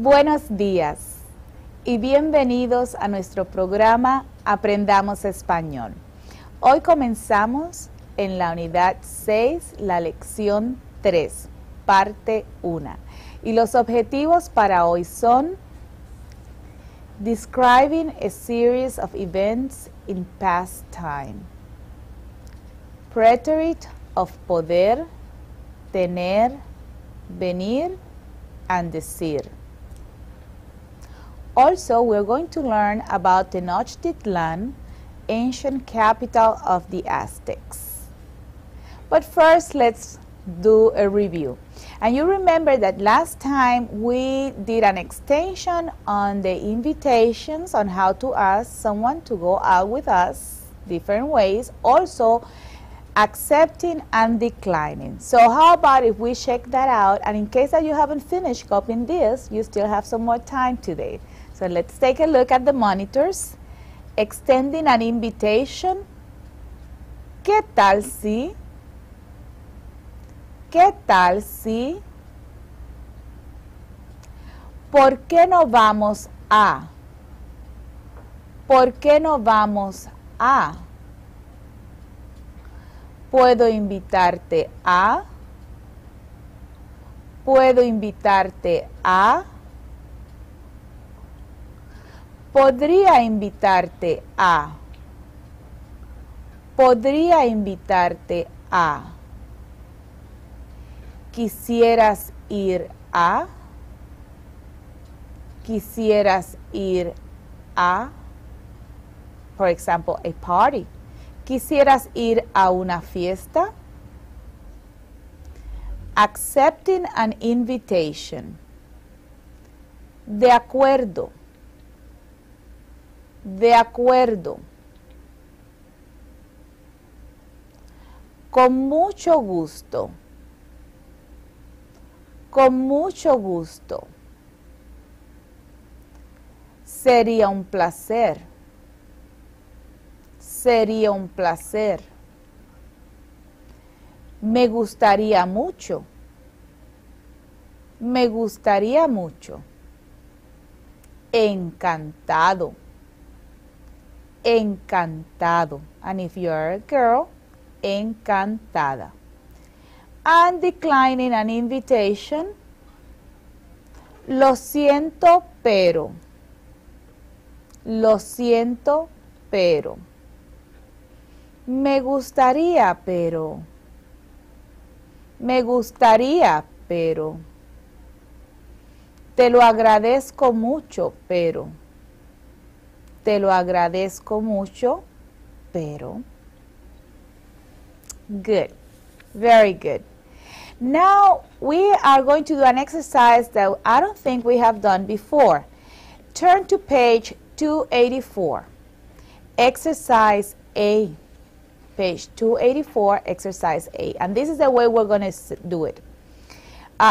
Buenos días y bienvenidos a nuestro programa Aprendamos Español. Hoy comenzamos en la unidad 6, la lección 3, parte 1. Y los objetivos para hoy son Describing a series of events in past time. Preterite of poder, tener, venir, and decir. Also, we're going to learn about Tenochtitlan, ancient capital of the Aztecs. But first, let's do a review. And you remember that last time we did an extension on the invitations on how to ask someone to go out with us, different ways, also accepting and declining. So how about if we check that out, and in case that you haven't finished copying this, you still have some more time today. So let's take a look at the monitors. Extending an invitation. ¿Qué tal si? ¿Qué tal si? ¿Por qué no vamos a? ¿Por qué no vamos a? ¿Puedo invitarte a? ¿Puedo invitarte a? Podría invitarte a. Podría invitarte a. ¿Quisieras ir a? ¿Quisieras ir a? For example, a party. ¿Quisieras ir a una fiesta? Accepting an invitation. De acuerdo. De acuerdo. Con mucho gusto. Con mucho gusto. Sería un placer. Sería un placer. Me gustaría mucho. Me gustaría mucho. Encantado. Encantado. And if you are a girl, encantada. And declining an invitation. Lo siento, pero. Lo siento, pero. Me gustaría, pero. Me gustaría, pero. Te lo agradezco mucho, pero. Te lo agradezco mucho, pero. Good. Very good. Now we are going to do an exercise that I don't think we have done before. Turn to page 284. Exercise A. Page 284, exercise A. And this is the way we're going to do it.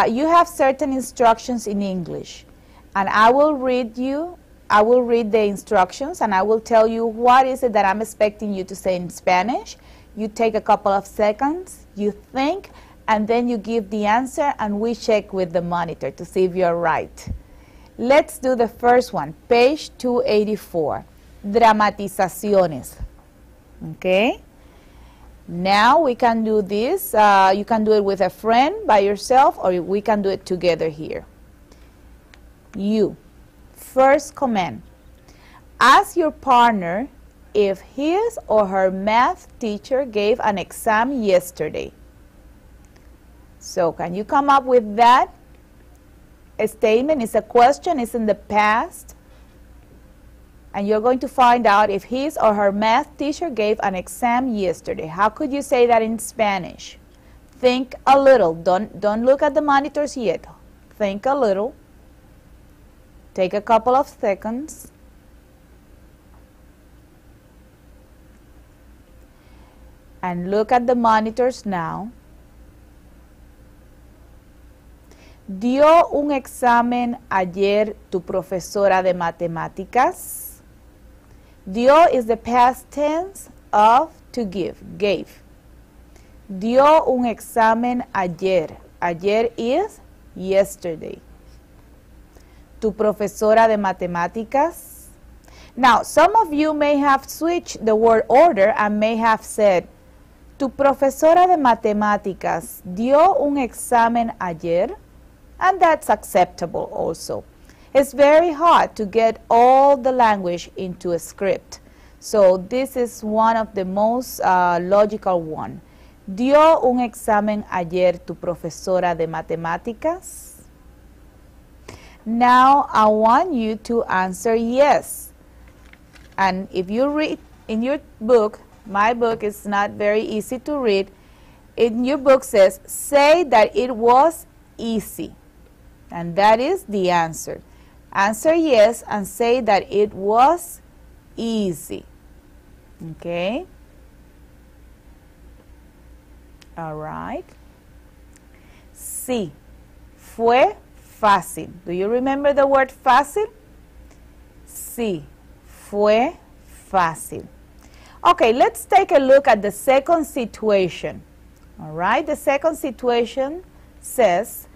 You have certain instructions in English. And I will read the instructions and I will tell you what is it that I'm expecting you to say in Spanish. You take a couple of seconds, you think, and then you give the answer and we check with the monitor to see if you're right. Let's do the first one, page 284, dramatizaciones. Okay? Now we can do this. You can do it with a friend, by yourself, or we can do it together here. You. First command. Ask your partner if his or her math teacher gave an exam yesterday. So can you come up with that? A statement is a question, it's in the past. And you're going to find out if his or her math teacher gave an exam yesterday. How could you say that in Spanish? Think a little. Don't look at the monitors yet. Think a little. Take a couple of seconds. And look at the monitors now. ¿Dio un examen ayer tu profesora de matemáticas? Dio is the past tense of to give, gave. Dio un examen ayer. Ayer is yesterday. tu profesora de matemáticas? Now, some of you may have switched the word order and may have said, tu profesora de matemáticas dio un examen ayer? And that's acceptable also. It's very hard to get all the language into a script. So this is one of the most logical one. ¿Dio un examen ayer tu profesora de matemáticas? Now I want you to answer yes. And if you read in your book, my book is not very easy to read. In your book says, say that it was easy. And that is the answer. Answer yes and say that it was easy. Okay? All right. Sí, fue fácil. Do you remember the word fácil? Sí, fue fácil. Okay, let's take a look at the second situation. All right, the second situation says,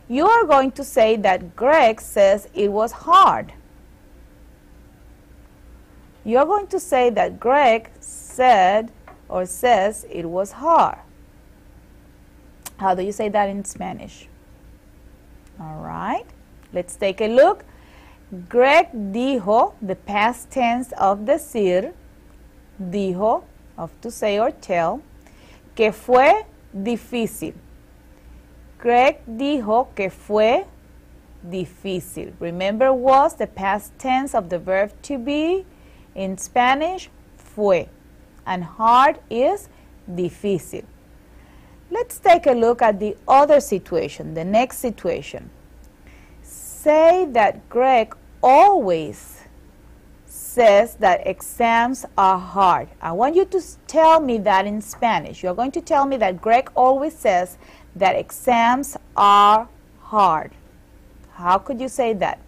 you are going to say that Greg says it was hard. You're going to say that Greg said or says it was hard. How do you say that in Spanish? All right, let's take a look. Greg dijo, the past tense of decir, dijo, of to say or tell, que fue difícil. Greg dijo que fue difícil. Remember, was the past tense of the verb to be. In Spanish, fue. And hard is difícil. Let's take a look at the other situation, the next situation. Say that Greg always says that exams are hard. I want you to tell me that in Spanish. You're going to tell me that Greg always says that exams are hard. How could you say that?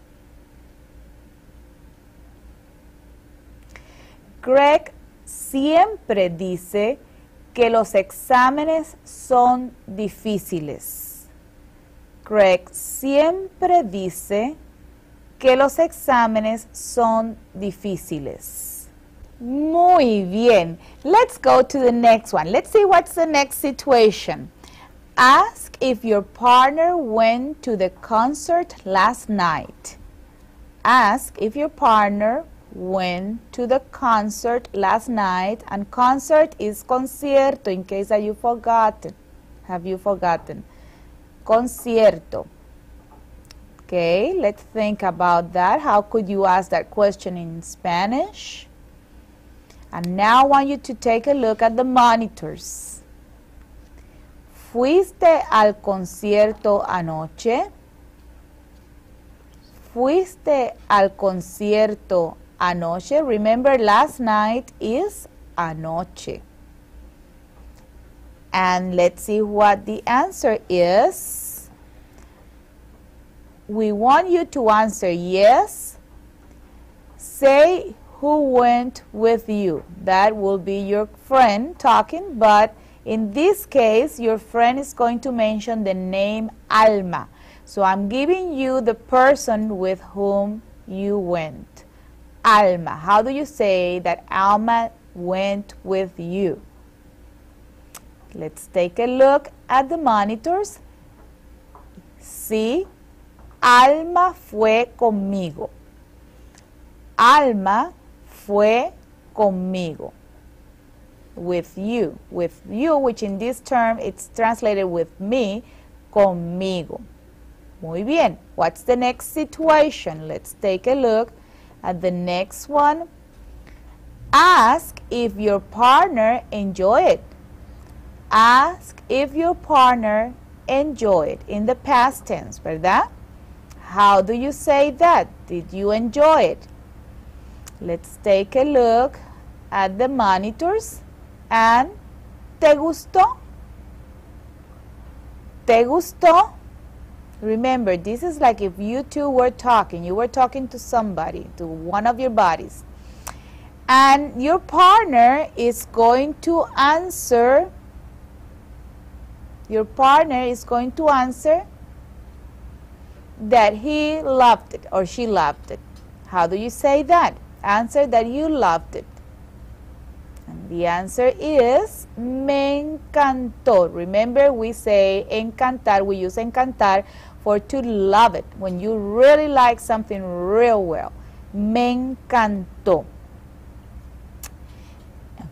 Greg siempre dice que los exámenes son difíciles. Greg siempre dice que los exámenes son difíciles. Muy bien. Let's go to the next one. Let's see what's the next situation. Ask if your partner went to the concert last night. Ask if your partner went to the concert last night, and concert is concierto, in case that you forgotten. Have you forgotten? Concierto. Okay, let's think about that. How could you ask that question in Spanish? And now I want you to take a look at the monitors. ¿Fuiste al concierto anoche? ¿Fuiste al concierto anoche? Remember, last night is anoche. And let's see what the answer is. We want you to answer yes. Say who went with you. That will be your friend talking, but in this case, your friend is going to mention the name Alma. So I'm giving you the person with whom you went. Alma. How do you say that Alma went with you? Let's take a look at the monitors. Sí, Alma fue conmigo. Alma fue conmigo. With you, which in this term it's translated with me, conmigo. Muy bien. What's the next situation? Let's take a look at the next one. Ask if your partner enjoyed it. Ask if your partner enjoyed it in the past tense, ¿verdad? How do you say that? Did you enjoy it? Let's take a look at the monitors. And ¿te gustó? ¿Te gustó? Remember, this is like if you two were talking. You were talking to somebody, to one of your buddies. And your partner is going to answer. Your partner is going to answer that he loved it or she loved it. How do you say that? Answer that you loved it. And the answer is me encantó. Remember, we say encantar, we use encantar for to love it, when you really like something real well. Me encantó.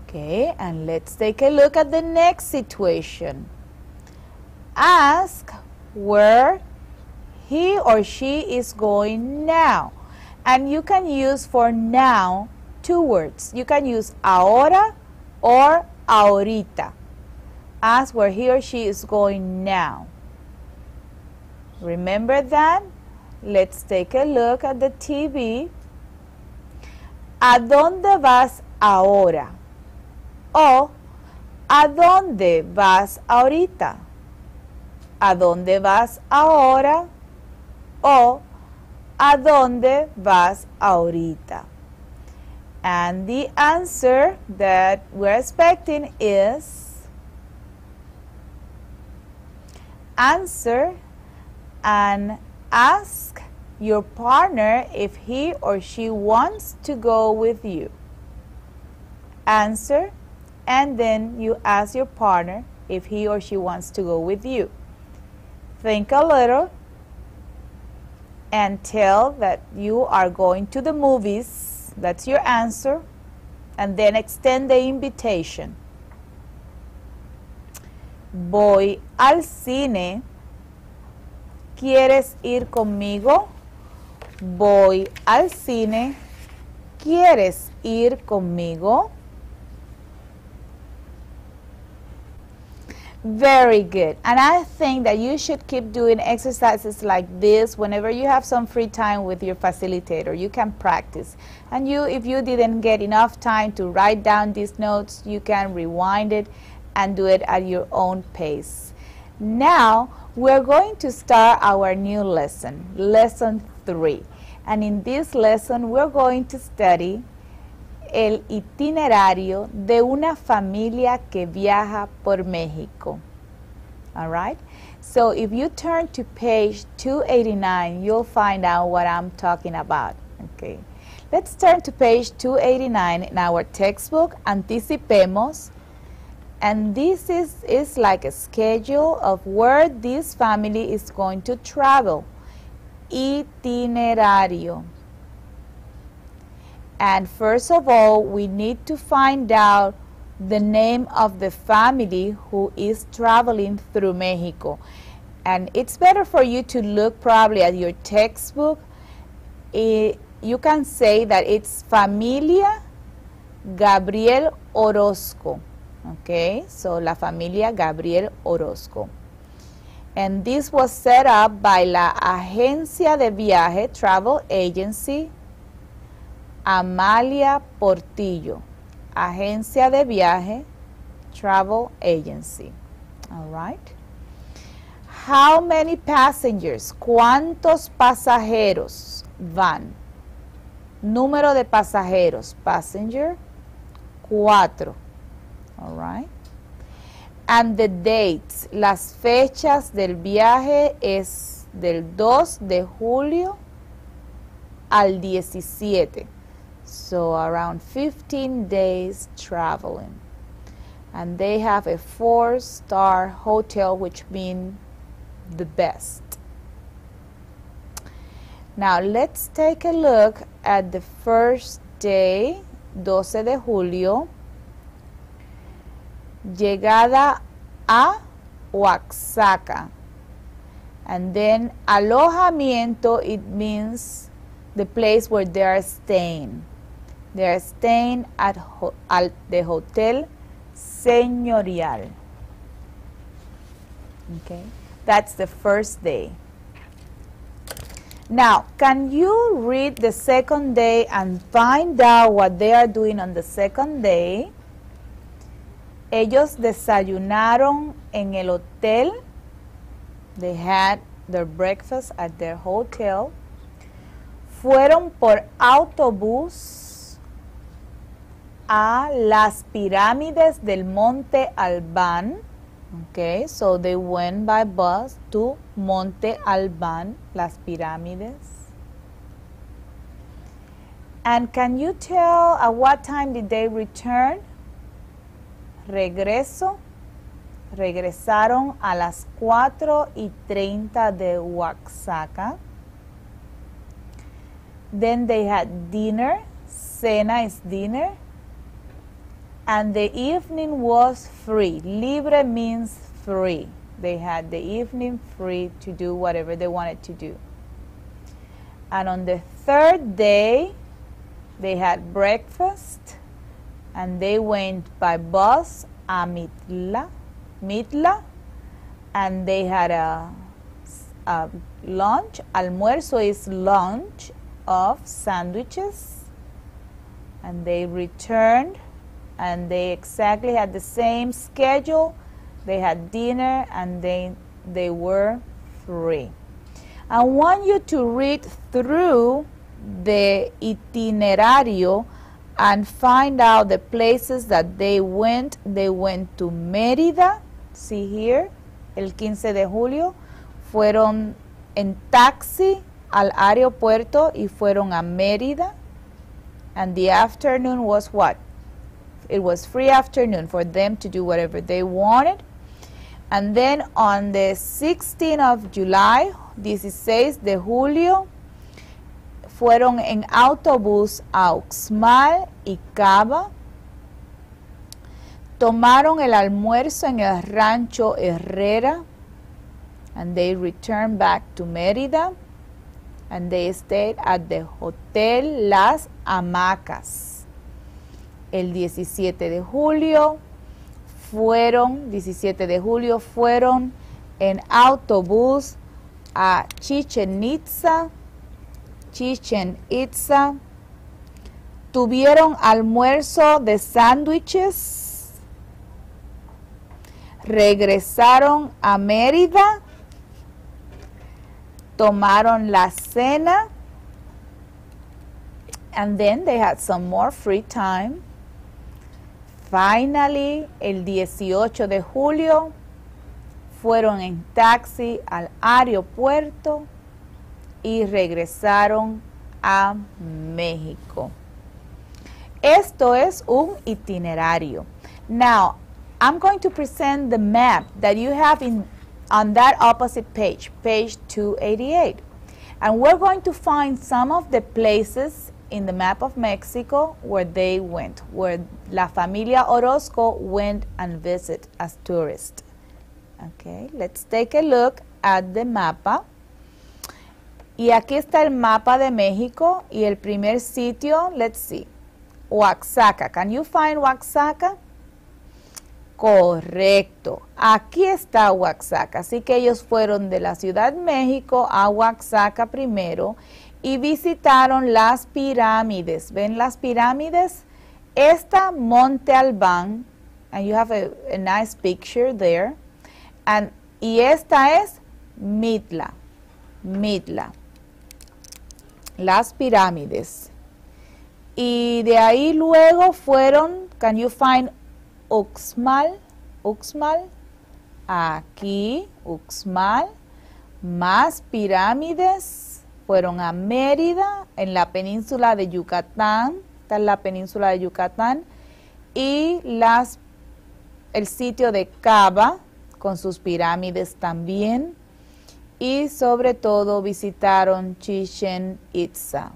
Okay, and let's take a look at the next situation. Ask where he or she is going now. And you can use for now 2 words. You can use ahora or ahorita. Ask where he or she is going now. Remember that? Let's take a look at the TV. ¿A dónde vas ahora? O ¿a dónde vas ahorita? ¿A dónde vas ahora? O ¿a dónde vas ahorita? And the answer that we're expecting is answer and ask your partner if he or she wants to go with you. Answer, and then you ask your partner if he or she wants to go with you. Think a little and tell that you are going to the movies. That's your answer. And then extend the invitation. Voy al cine. ¿Quieres ir conmigo? Voy al cine. ¿Quieres ir conmigo? Very good. And I think that you should keep doing exercises like this whenever you have some free time with your facilitator. You can practice. And if you didn't get enough time to write down these notes, you can rewind it and do it at your own pace. Now, we're going to start our new lesson, lesson 3. And in this lesson, we're going to study el itinerario de una familia que viaja por México. All right? So if you turn to page 289, you'll find out what I'm talking about. Okay. Let's turn to page 289 in our textbook, Anticipemos. And this is like a schedule of where this family is going to travel. Itinerario. And first of all, we need to find out the name of the family who is traveling through Mexico. And it's better for you to look probably at your textbook. You can say that it's Familia Gabriel Orozco. Okay, so La Familia Gabriel Orozco. And this was set up by la Agencia de Viaje, Travel Agency, Amalia Portillo. Agencia de Viaje, Travel Agency. All right. How many passengers? ¿Cuántos pasajeros van? Número de pasajeros. Passenger, 4. All right. And the dates. Las fechas del viaje es del 2 de julio al 17. So around 15 days traveling. And they have a 4-star hotel, which means the best. Now let's take a look at the first day, 12 de julio. Llegada a Oaxaca. And then alojamiento, it means the place where they are staying. They are staying at the Hotel Señorial. Okay, that's the first day. Now, can you read the second day and find out what they are doing on the second day? Ellos desayunaron en el hotel. They had their breakfast at their hotel. Fueron por autobús a las pirámides del Monte Albán. Okay, so they went by bus to Monte Albán, Las Pirámides. And can you tell at what time did they return? Regreso. Regresaron a las 4:30 de Oaxaca. Then they had dinner. Cena is dinner. And the evening was free. Libre means free. They had the evening free to do whatever they wanted to do. And on the third day, they had breakfast. And they went by bus a Mitla. And they had a lunch. Almuerzo is lunch of sandwiches. And they returned. And they exactly had the same schedule. They had dinner and they were free. I want you to read through the itinerario and find out the places that they went. They went to Mérida. See here, el 15 de julio. Fueron en taxi al aeropuerto y fueron a Mérida. And the afternoon was what? It was free afternoon for them to do whatever they wanted. And then on the 16th of July, 16 de julio, fueron en autobús a Uxmal y Cava. Tomaron el almuerzo en el rancho Herrera. And they returned back to Mérida. And they stayed at the Hotel Las Hamacas. El 17 de julio fueron en autobús a Chichen Itza. Tuvieron almuerzo de sándwiches. Regresaron a Mérida. Tomaron la cena. And then they had some more free time. Finally, el 18 de julio, fueron en taxi al aeropuerto y regresaron a México. Esto es un itinerario. Now, I'm going to present the map that you have on that opposite page, page 288. And we're going to find some of the places in the map of Mexico where they went, where La Familia Orozco went and visited as tourists. Okay, let's take a look at the mapa. Y aquí está el mapa de México y el primer sitio, let's see, Oaxaca. Can you find Oaxaca? Correcto, aquí está Oaxaca. Así que ellos fueron de la Ciudad de México a Oaxaca primero y visitaron las pirámides. ¿Ven las pirámides? Esta Monte Albán, and you have a nice picture there. Y esta es Mitla. Las pirámides. Y de ahí luego fueron, can you find Uxmal? Aquí, Uxmal. Más pirámides. Fueron a Mérida, en la península de Yucatán. Está en la península de Yucatán. Y el sitio de Cava, con sus pirámides también. Y sobre todo visitaron Chichen Itza,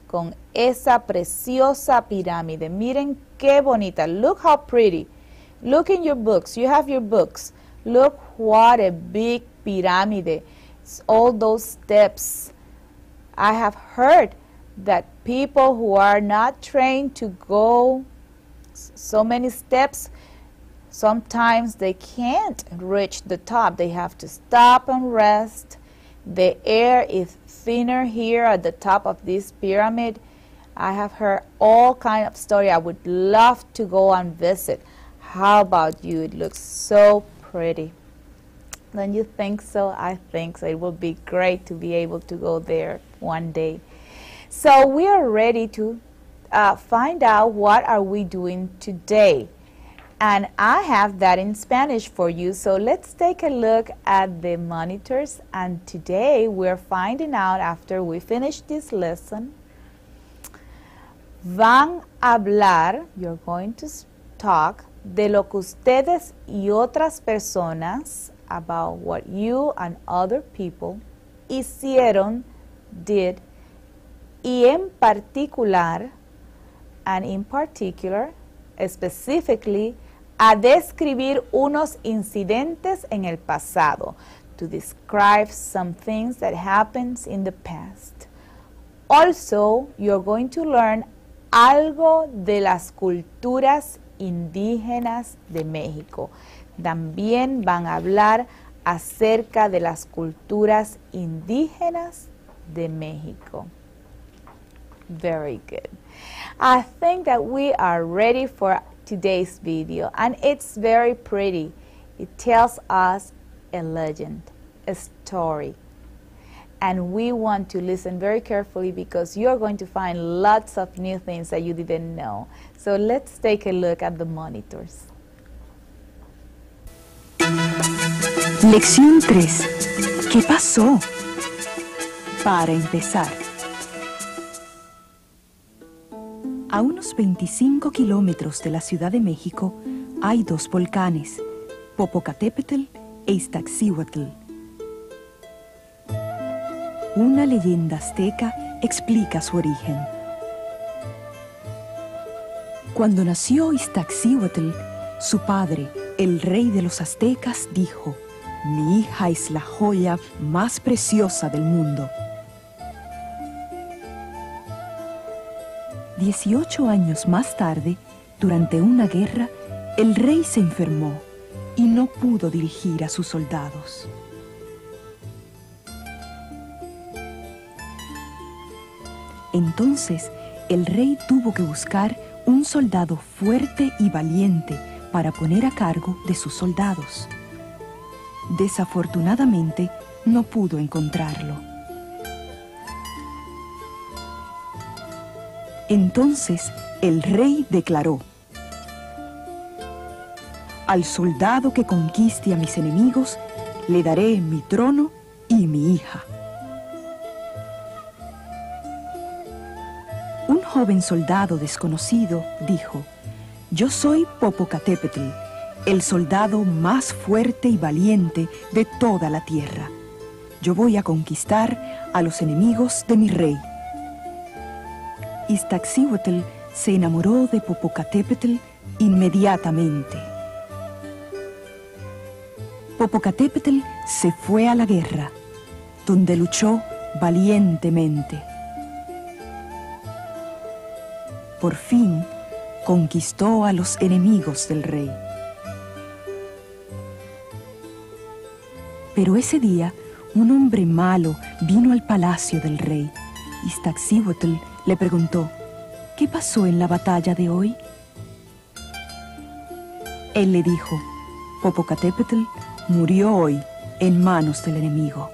con esa preciosa pirámide. Miren qué bonita. Look how pretty. Look in your books. You have your books. Look what a big pyramid. All those steps. I have heard that people who are not trained to go so many steps, sometimes they can't reach the top. They have to stop and rest. The air is thinner here at the top of this pyramid. I have heard all kinds of stories. I would love to go and visit. How about you? It looks so pretty. Don't you think so? I think so. It will be great to be able to go there one day. So we are ready to find out what are we doing today. And I have that in Spanish for you. So let's take a look at the monitors. And today we're finding out, after we finish this lesson, van a hablar, you're going to talk, de lo que ustedes y otras personas, about what you and other people hicieron, did, y en particular, and in particular, specifically, a describir unos incidentes en el pasado, to describe some things that happened in the past. Also, you're going to learn algo de las culturas indígenas de México. También van a hablar acerca de las culturas indígenas de México. Very good. I think that we are ready for today's video, and it's very pretty. It tells us a legend, a story. And we want to listen very carefully because you're going to find lots of new things that you didn't know. So let's take a look at the monitors. Lección 3. ¿Qué pasó? Para empezar. A unos 25 kilómetros de la Ciudad de México hay dos volcanes, Popocatépetl e Iztaccíhuatl. Una leyenda azteca explica su origen. Cuando nació Iztaccíhuatl, su padre, el rey de los aztecas, dijo: «Mi hija es la joya más preciosa del mundo». 18 años más tarde, durante una guerra, el rey se enfermó y no pudo dirigir a sus soldados. Entonces, el rey tuvo que buscar un soldado fuerte y valiente para poner a cargo de sus soldados. Desafortunadamente, no pudo encontrarlo. Entonces el rey declaró: «Al soldado que conquiste a mis enemigos, le daré mi trono y mi hija». Un joven soldado desconocido dijo: «Yo soy Popocatépetl, el soldado más fuerte y valiente de toda la tierra. Yo voy a conquistar a los enemigos de mi rey». Iztaccíhuatl se enamoró de Popocatépetl inmediatamente. Popocatépetl se fue a la guerra, donde luchó valientemente. Por fin, conquistó a los enemigos del rey. Pero ese día, un hombre malo vino al palacio del rey. Iztaccíhuatl le preguntó: «¿Qué pasó en la batalla de hoy?». Él le dijo: «Popocatépetl murió hoy en manos del enemigo».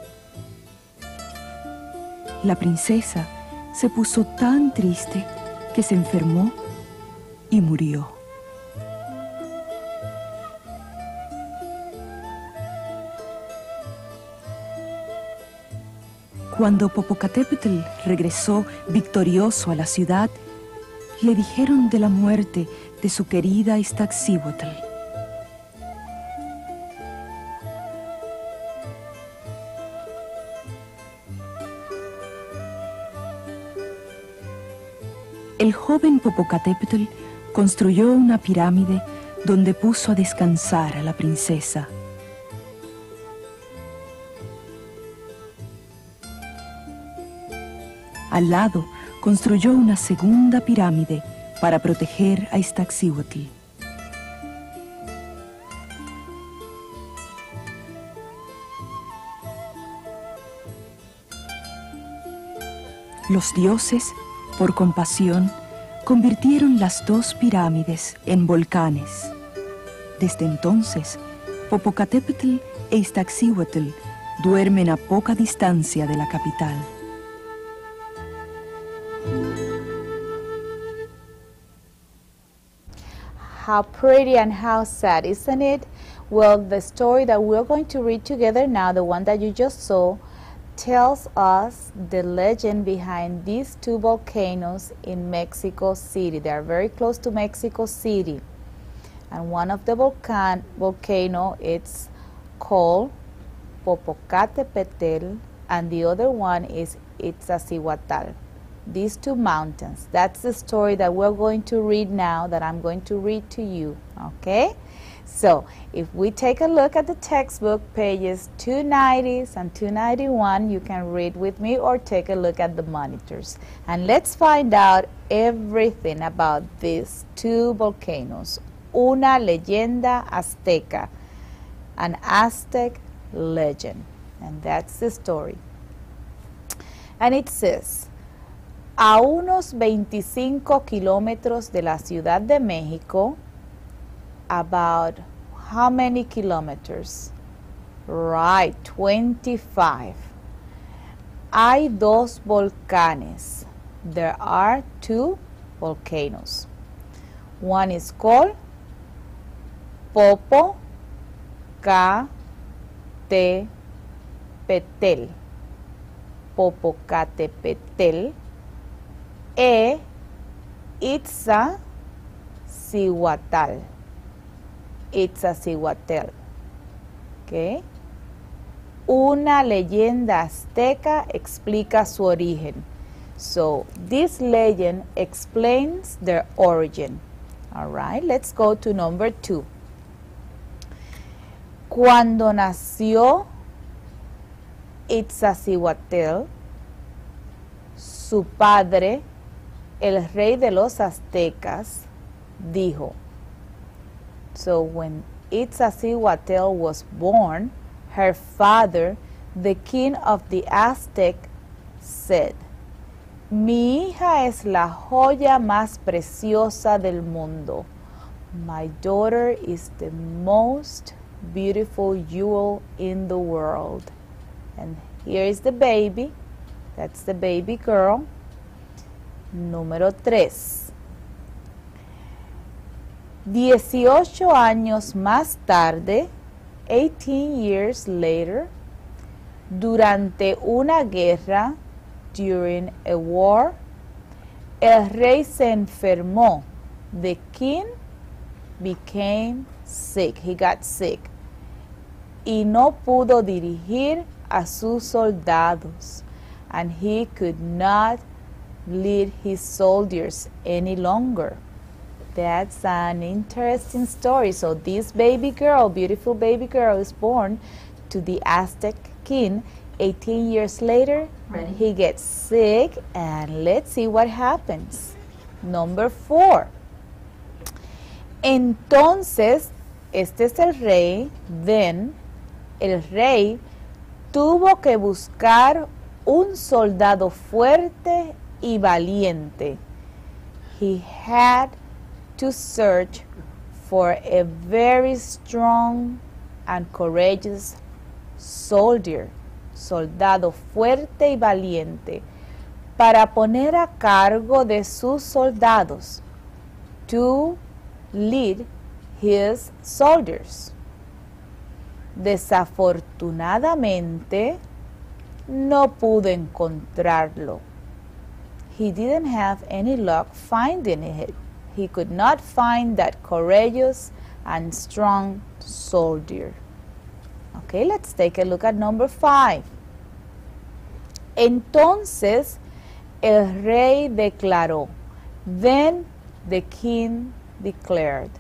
La princesa se puso tan triste que se enfermó y murió. Cuando Popocatépetl regresó victorioso a la ciudad, le dijeron de la muerte de su querida Iztaccíhuatl. El joven Popocatépetl construyó una pirámide donde puso a descansar a la princesa. Al lado, construyó una segunda pirámide para proteger a Iztaccíhuatl. Los dioses, por compasión, convirtieron las dos pirámides en volcanes. Desde entonces, Popocatépetl e Iztaccíhuatl duermen a poca distancia de la capital. How pretty and how sad, isn't it? Well, the story that we're going to read together now, the one that you just saw, tells us the legend behind these two volcanoes in Mexico City. They are very close to Mexico City. And one of the volcano, it's called Popocatépetl, and the other one is Iztaccíhuatl. These two mountains. That's the story that we're going to read now, that I'm going to read to you, okay? So, if we take a look at the textbook, pages 290 and 291, you can read with me or take a look at the monitors. And let's find out everything about these two volcanoes. Una leyenda azteca, an Aztec legend. And that's the story. And it says, a unos 25 kilómetros de la Ciudad de México, about how many kilometers? Right, 25. Hay dos volcanes. There are two volcanoes. One is called Popocatépetl. Popocatépetl e Iztaccíhuatl. Iztaccíhuatl. Okay. Una leyenda azteca explica su origen. So this legend explains their origin. All right, let's go to number 2. Cuando nació Iztaccíhuatl, su padre, el rey de los aztecas, dijo. So when Iztaccíhuatl was born, her father, the king of the Aztec, said, mi hija es la joya más preciosa del mundo. My daughter is the most beautiful jewel in the world. And here is the baby. That's the baby girl. Número 3. 18 años más tarde, 18 years later, durante una guerra, during a war, el rey se enfermó. The king became sick. He got sick. Y no pudo dirigir a sus soldados. And he could not lead his soldiers any longer. That's an interesting story. So this baby girl, beautiful baby girl, is born to the Aztec king. 18 years later, he gets sick, and let's see what happens. Number 4. Entonces, este es el rey, then, el rey tuvo que buscar un soldado fuerte y valiente. He had to search for a very strong and courageous soldier, soldado fuerte y valiente, para poner a cargo de sus soldados, to lead his soldiers. Desafortunadamente, no pudo encontrarlo. He didn't have any luck finding it. He could not find that courageous and strong soldier. Okay, let's take a look at number 5. Entonces el rey declaró. Then the king declared.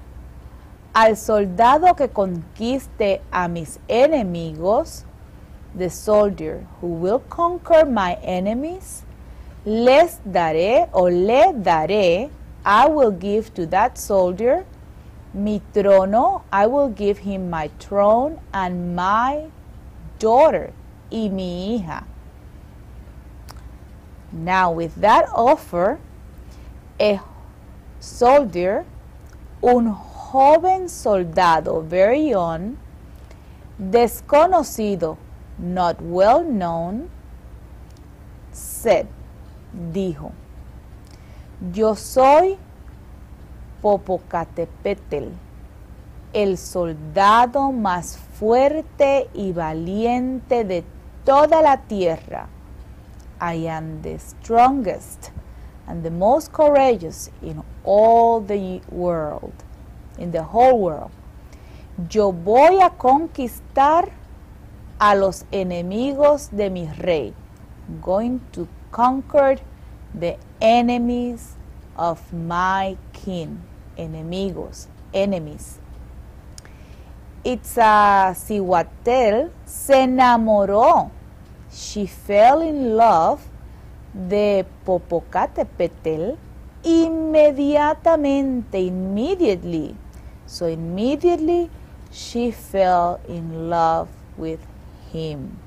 Al soldado que conquiste a mis enemigos, the soldier who will conquer my enemies, les daré o le daré, I will give to that soldier mi trono, I will give him my throne and my daughter, y mi hija. Now with that offer, a soldier, un joven soldado, very young, desconocido, not well known, said, dijo, yo soy Popocatépetl, el soldado más fuerte y valiente de toda la tierra. I am the strongest and the most courageous in all the world, in the whole world. Yo voy a conquistar a los enemigos de mi rey. I'm going to conquer the enemies of my king. Enemigos, enemies. Itzacihuatl se enamoró. She fell in love de Popocatépetl inmediatamente, immediately. So immediately she fell in love with him.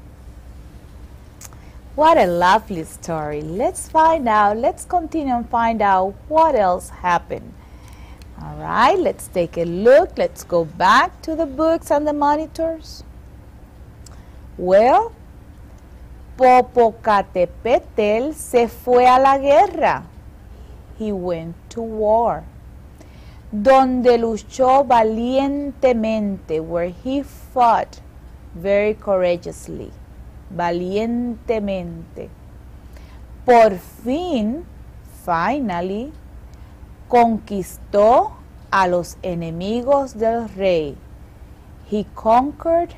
What a lovely story. Let's find out, let's continue and find out what else happened. All right, let's take a look. Let's go back to the books and the monitors. Well, Popocatépetl se fue a la guerra. He went to war. Donde luchó valientemente, where he fought very courageously. Valientemente. Por fin, finally, conquistó a los enemigos del rey. He conquered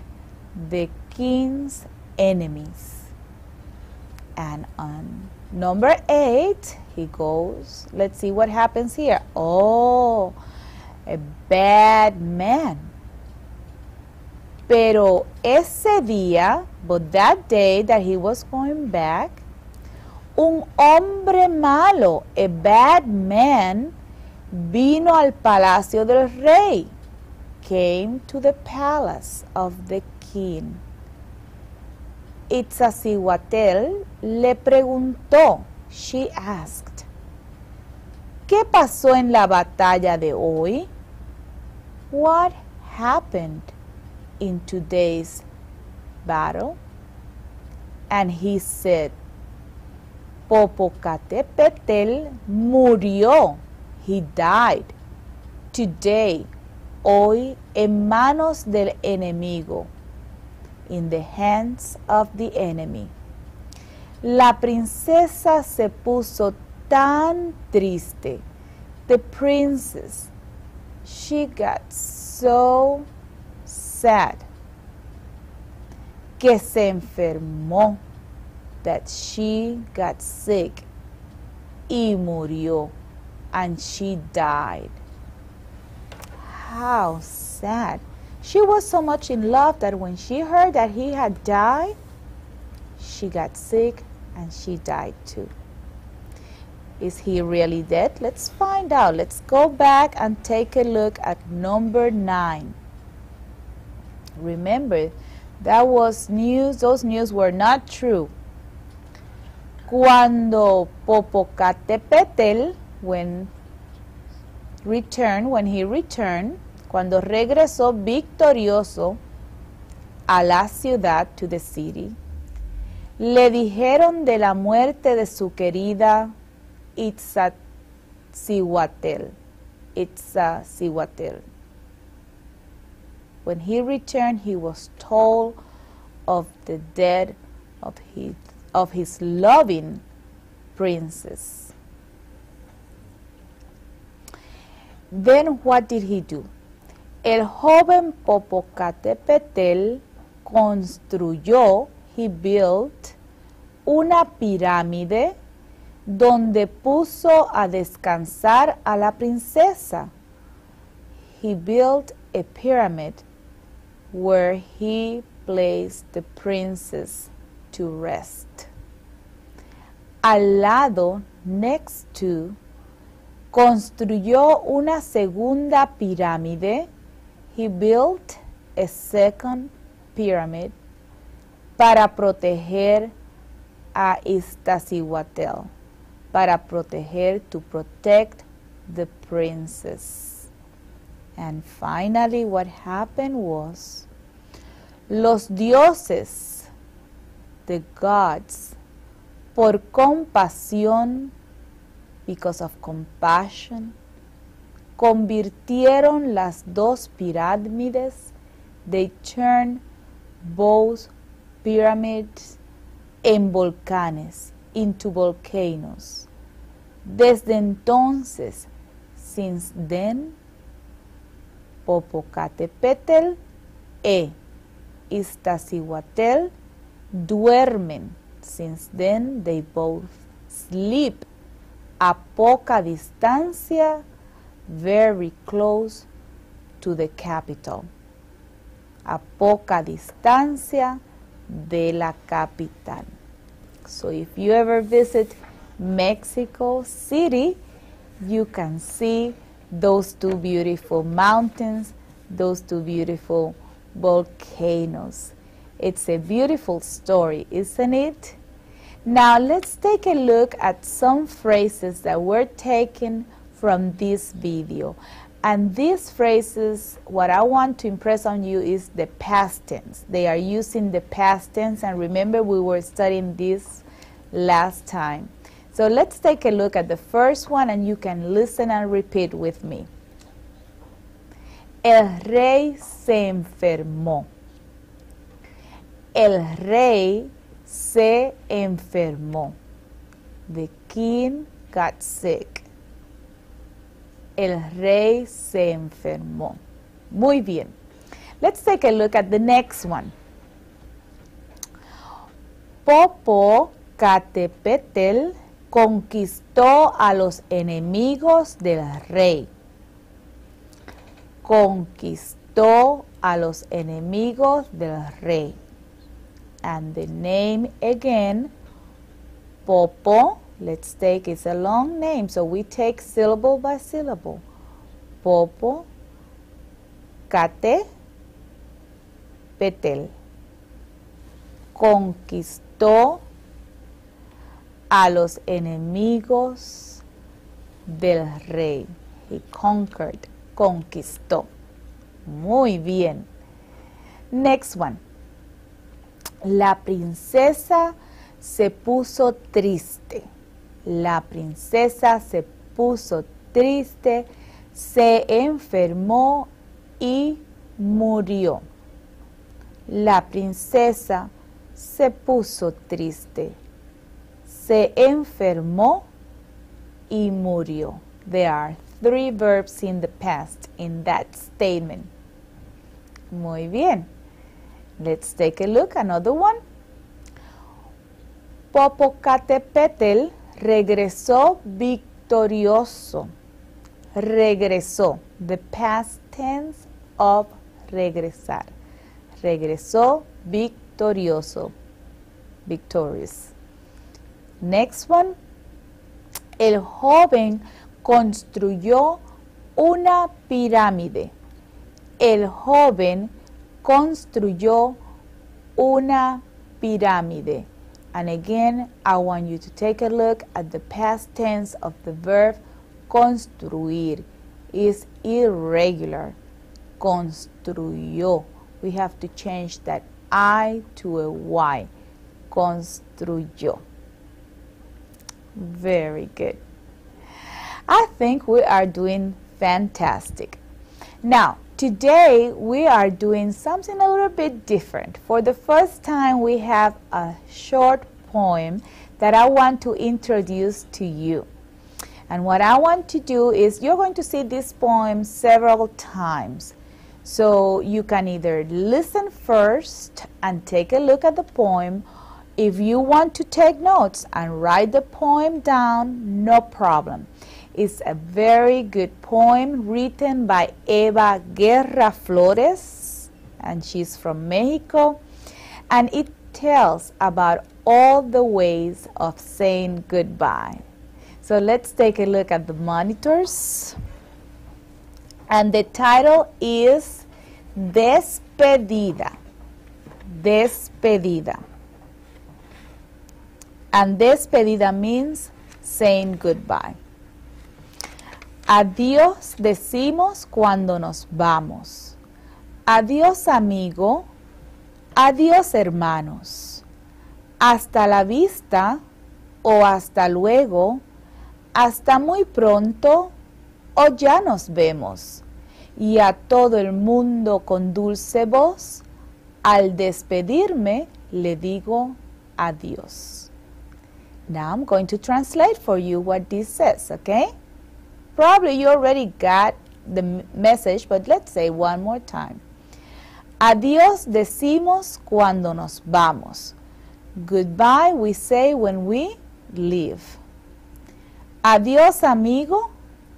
the king's enemies. And on number 8, he goes, let's see what happens here. Oh, a bad man. Pero ese día, but that day that he was going back, un hombre malo, a bad man, vino al palacio del rey, came to the palace of the king. Itzacihuatl le preguntó, she asked, ¿qué pasó en la batalla de hoy? What happened in today's battle? And he said, Popocatépetl murió. He died today, hoy, en manos del enemigo, in the hands of the enemy. La princesa se puso tan triste. The princess, she got so sad que se enfermó, that she got sick y murió, and she died. How sad. She was so much in love that when she heard that he had died, she got sick and she died too. Is he really dead? Let's find out. Let's go back and take a look at number 9. Remember, that was news. Those news were not true. Cuando Popocatépetl, when he returned, cuando regresó victorioso a la ciudad, to the city, le dijeron de la muerte de su querida Itzacihuatl. When he returned, he was told of the death of his loving princess. Then what did he do? El joven Popocatépetl construyó, he built, una pirámide donde puso a descansar a la princesa. He built a pyramid where he placed the princess to rest. Al lado, next to, construyó una segunda pirámide. He built a second pyramid para proteger a Iztaccíhuatl, to protect the princess. And finally, what happened was, los dioses, the gods, por compasión, because of compassion, convirtieron las dos pirámides. They turned both pyramids en volcanes, into volcanoes. Desde entonces, since then, Popocatépetl e Iztaccíhuatl duermen. Since then, they both sleep. A poca distancia, very close to the capital. A poca distancia de la capital. So if you ever visit Mexico City, you can see those two beautiful mountains, those two beautiful volcanoes. It's a beautiful story, isn't it? Now let's take a look at some phrases that were taken from this video. And these phrases, what I want to impress on you is the past tense. They are using the past tense, and remember we were studying this last time. So let's take a look at the first one, and you can listen and repeat with me. El rey se enfermó. El rey se enfermó. The king got sick. El rey se enfermó. Muy bien. Let's take a look at the next one. Popocatépetl conquistó a los enemigos del rey. Conquistó a los enemigos del rey. And the name again, Popo. Let's take, it's a long name, so we take syllable by syllable. Popocatépetl conquistó a los enemigos del rey. He conquered, conquistó. Muy bien. Next one. La princesa se puso triste. La princesa se puso triste, se enfermó y murió. La princesa se puso triste, se enfermó y murió. There are 3 verbs in the past in that statement. Muy bien. Let's take a look, another one. Popocatépetl regresó victorioso. Regresó. The past tense of regresar. Regresó victorioso. Victorious. Next one. El joven construyó una pirámide. El joven construyó una pirámide. And again, I want you to take a look at the past tense of the verb construir. It's irregular. Construyó. We have to change that I to a Y. Construyó. Very good. I think we are doing fantastic. Now, today we are doing something a little bit different. For the first time, we have a short poem that I want to introduce to you. And what I want to do is, you're going to see this poem several times. So you can either listen first and take a look at the poem. If you want to take notes and write the poem down, no problem. It's a very good poem written by Eva Guerra Flores, and she's from Mexico, and it tells about all the ways of saying goodbye. So let's take a look at the monitors. And the title is Despedida. Despedida. And despedida means saying goodbye. Adiós decimos cuando nos vamos. Adiós amigo. Adiós hermanos. Hasta la vista o hasta luego. Hasta muy pronto o ya nos vemos. Y a todo el mundo con dulce voz, al despedirme le digo adiós. Now I'm going to translate for you what this says, okay? Probably you already got the message, but let's say one more time. Adiós decimos cuando nos vamos. Goodbye we say when we leave. Adiós amigo,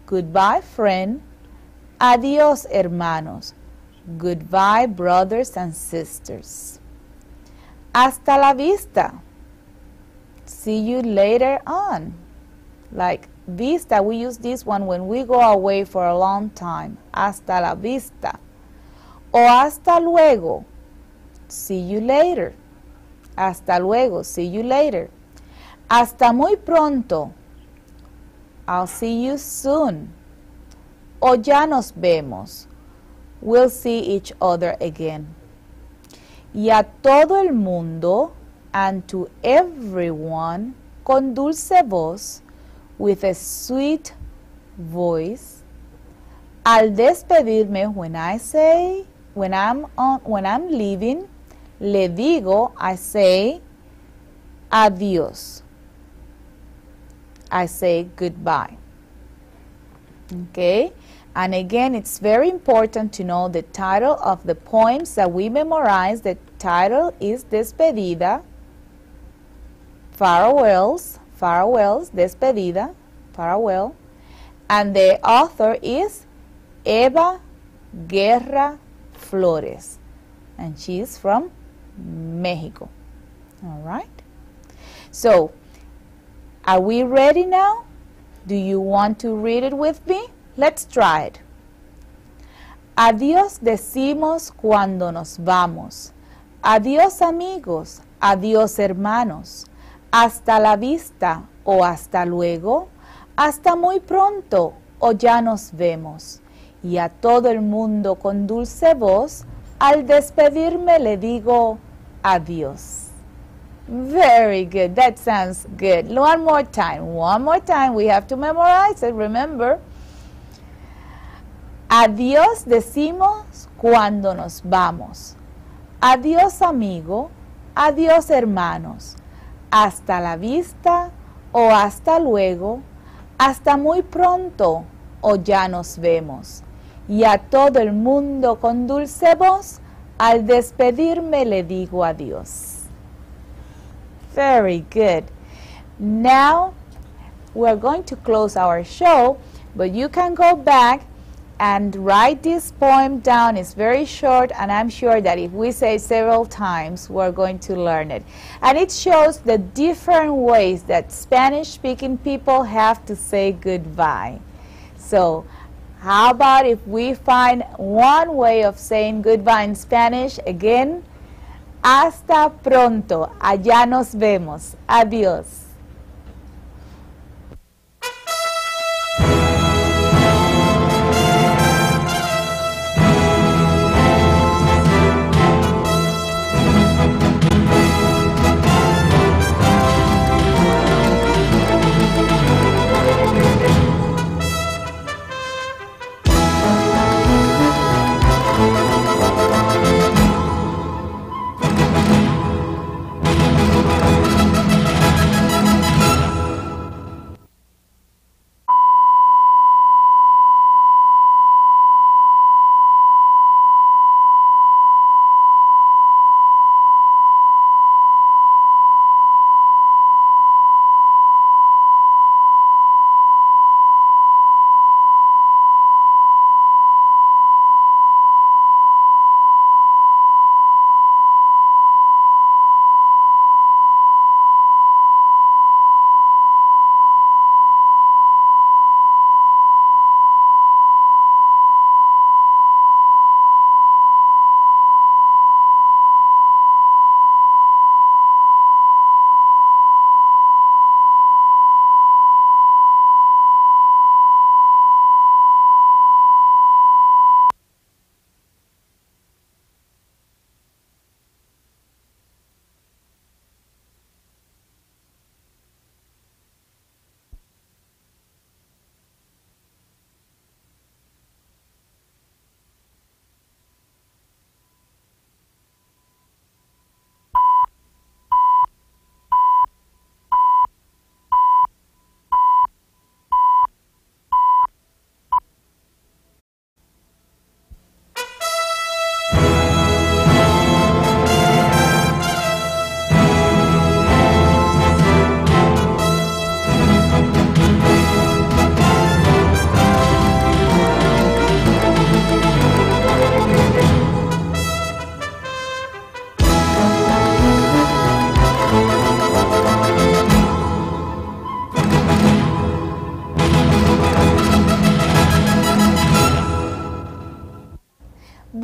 goodbye friend. Adiós hermanos, goodbye brothers and sisters. Hasta la vista, see you later on. Like vista, we use this one when we go away for a long time. Hasta la vista. O hasta luego, see you later. Hasta luego, see you later. Hasta muy pronto, I'll see you soon. O ya nos vemos, we'll see each other again. Y a todo el mundo, and to everyone, con dulce voz, with a sweet voice. Al despedirme, when I'm leaving, le digo, I say, adiós. I say goodbye. Okay? And again, it's very important to know the title of the poems that we memorize. The title is Despedida, farewells, despedida, farewell. And the author is Eva Guerra Flores. And she's from Mexico. All right? So, are we ready now? Do you want to read it with me? Let's try it. Adiós decimos cuando nos vamos. Adiós amigos, adiós hermanos. Hasta la vista o hasta luego. Hasta muy pronto o ya nos vemos. Y a todo el mundo con dulce voz, al despedirme le digo adiós. Very good. That sounds good. One more time. We have to memorize it, remember. Adiós decimos cuando nos vamos. Adiós amigo, adiós hermanos. Hasta la vista o hasta luego. Hasta muy pronto o ya nos vemos. Y a todo el mundo con dulce voz, al despedirme le digo adiós. Very good. Now, we're going to close our show, but you can go back and write this poem down. It's very short, and I'm sure that if we say several times, we're going to learn it. And it shows the different ways that Spanish-speaking people have to say goodbye. So, how about if we find one way of saying goodbye in Spanish? Again, hasta pronto. Allá nos vemos. Adiós.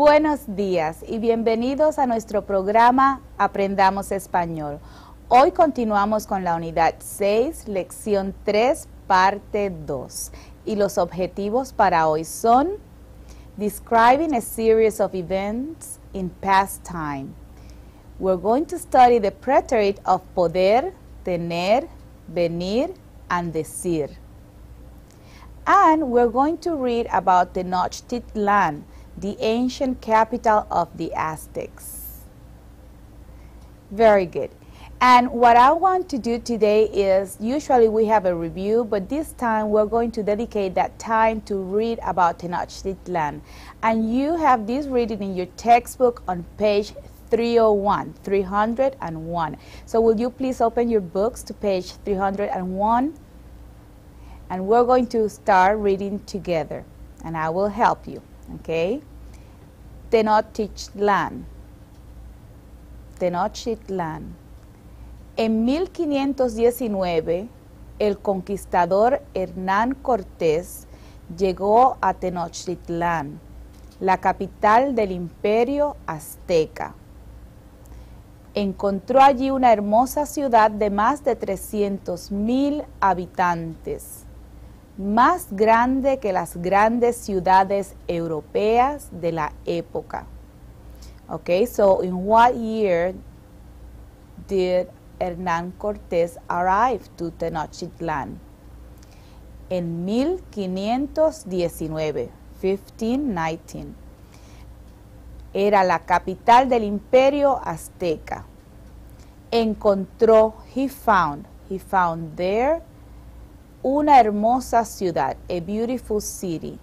Buenos días y bienvenidos a nuestro programa Aprendamos Español. Hoy continuamos con la unidad 6, lección 3, parte 2. Y los objetivos para hoy son describing a series of events in past time. We're going to study the preterite of poder, tener, venir, and decir. And we're going to read about Tenochtitlan, the ancient capital of the Aztecs. Very good. And what I want to do today is, usually we have a review, but this time we're going to dedicate that time to read about Tenochtitlan. And you have this reading in your textbook on page 301. So will you please open your books to page 301? And we're going to start reading together, and I will help you, okay? Tenochtitlan. Tenochtitlan. En 1519, el conquistador Hernán Cortés llegó a Tenochtitlan, la capital del imperio azteca. Encontró allí una hermosa ciudad de más de 300,000 habitantes, más grande que las grandes ciudades europeas de la época. Okay, so in what year did Hernán Cortés arrive to Tenochtitlan? En 1519, 1519. Era la capital del imperio azteca. Encontró, he found there una hermosa ciudad, a beautiful city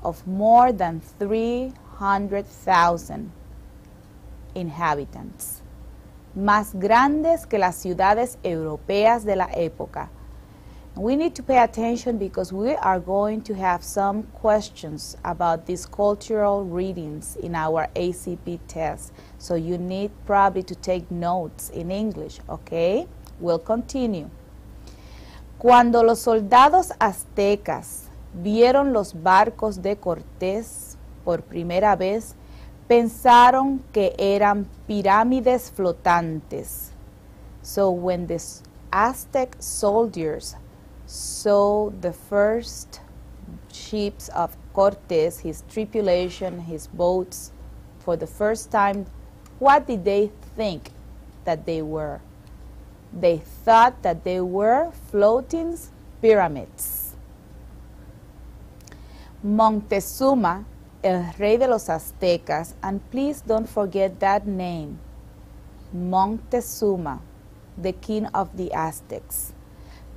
of more than 300,000 inhabitants, más grandes que las ciudades europeas de la época. We need to pay attention because we are going to have some questions about these cultural readings in our ACP test. So you need probably to take notes in English, okay? We'll continue. Cuando los soldados aztecas vieron los barcos de Cortés por primera vez, pensaron que eran pirámides flotantes. So when the Aztec soldiers saw the first ships of Cortés, his tripulation, his boats, for the first time, what did they think that they were? They thought that they were floating pyramids. Montezuma, el rey de los aztecas, and please don't forget that name, Montezuma, the king of the Aztecs,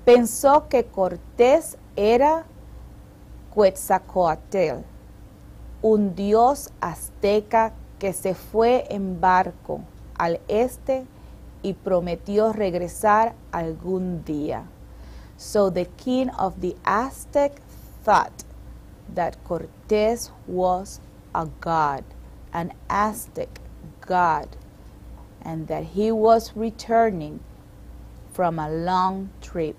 pensó que Cortés era Quetzalcóatl, un dios azteca que se fue en barco al este y prometió regresar algún día. So the king of the Aztec thought that Cortés was a god, an Aztec god, and that he was returning from a long trip.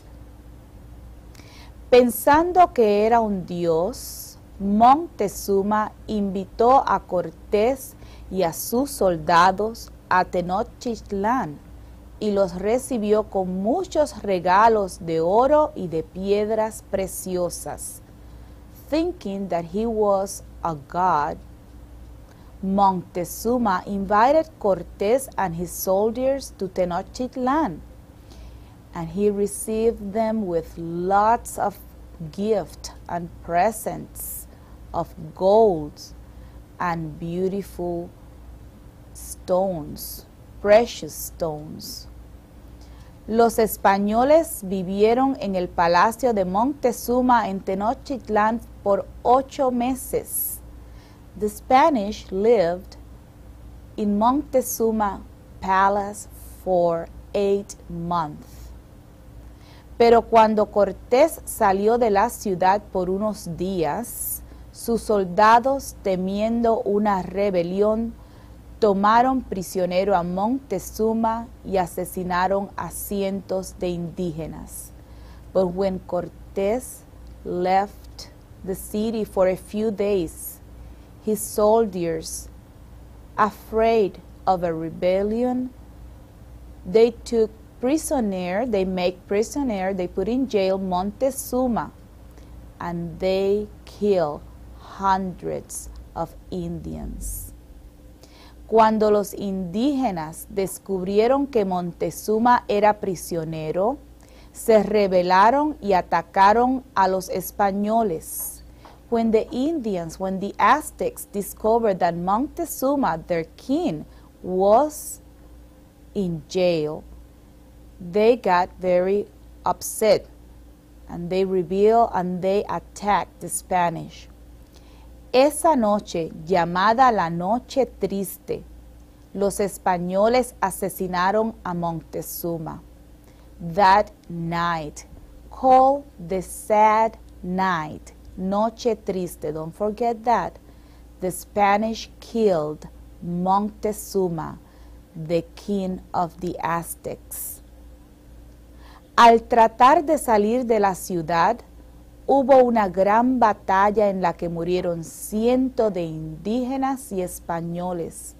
Pensando que era un dios, Montezuma invitó a Cortés y a sus soldados a Tenochtitlan y los recibió con muchos regalos de oro y de piedras preciosas. Thinking that he was a god, Montezuma invited Cortés and his soldiers to Tenochtitlan, and he received them with lots of gifts and presents of gold and beautiful stones, precious stones. Los españoles vivieron en el palacio de Montezuma en Tenochtitlan por 8 meses. The Spanish lived in Montezuma Palace for 8 months. Pero cuando Cortés salió de la ciudad por unos días, sus soldados, temiendo una rebelión, tomaron prisionero a Montezuma y asesinaron a cientos de indígenas. But when Cortés left the city for a few days, his soldiers, afraid of a rebellion, they took prisoner, they make prisoner, they put in jail Montezuma, and they kill hundreds of Indians. Cuando los indígenas descubrieron que Montezuma era prisionero, se rebelaron y atacaron a los españoles. When the Indians, when the Aztecs discovered that Montezuma, their king, was in jail, they got very upset and they rebelled and they attacked the Spanish. Esa noche, llamada la Noche Triste, los españoles asesinaron a Montezuma. That night, called the Sad Night, Noche Triste, don't forget that, the Spanish killed Montezuma, the king of the Aztecs. Al tratar de salir de la ciudad, hubo una gran batalla en la que murieron cientos de indígenas y españoles.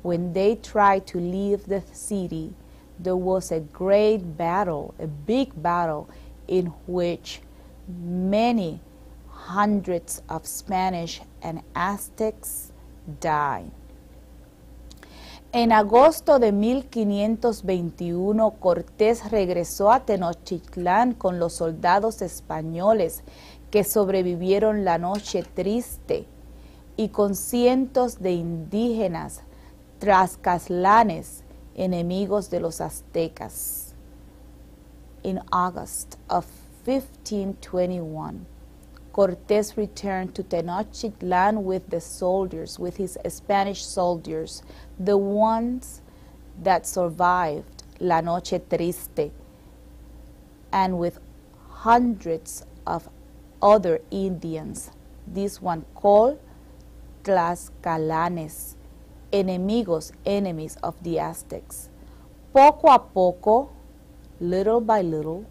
When they tried to leave the city, there was a great battle, a big battle, in which many hundreds of Spanish and Aztecs died. En agosto de 1521, Cortés regresó a Tenochtitlan con los soldados españoles que sobrevivieron la Noche Triste y con cientos de indígenas tlaxcalanes, enemigos de los aztecas. In August of 1521, Cortés returned to Tenochtitlan with the soldiers, with his Spanish soldiers, the ones that survived La Noche Triste, and with hundreds of other Indians, this one called Tlaxcalanes, enemies of the Aztecs. Poco a poco, little by little,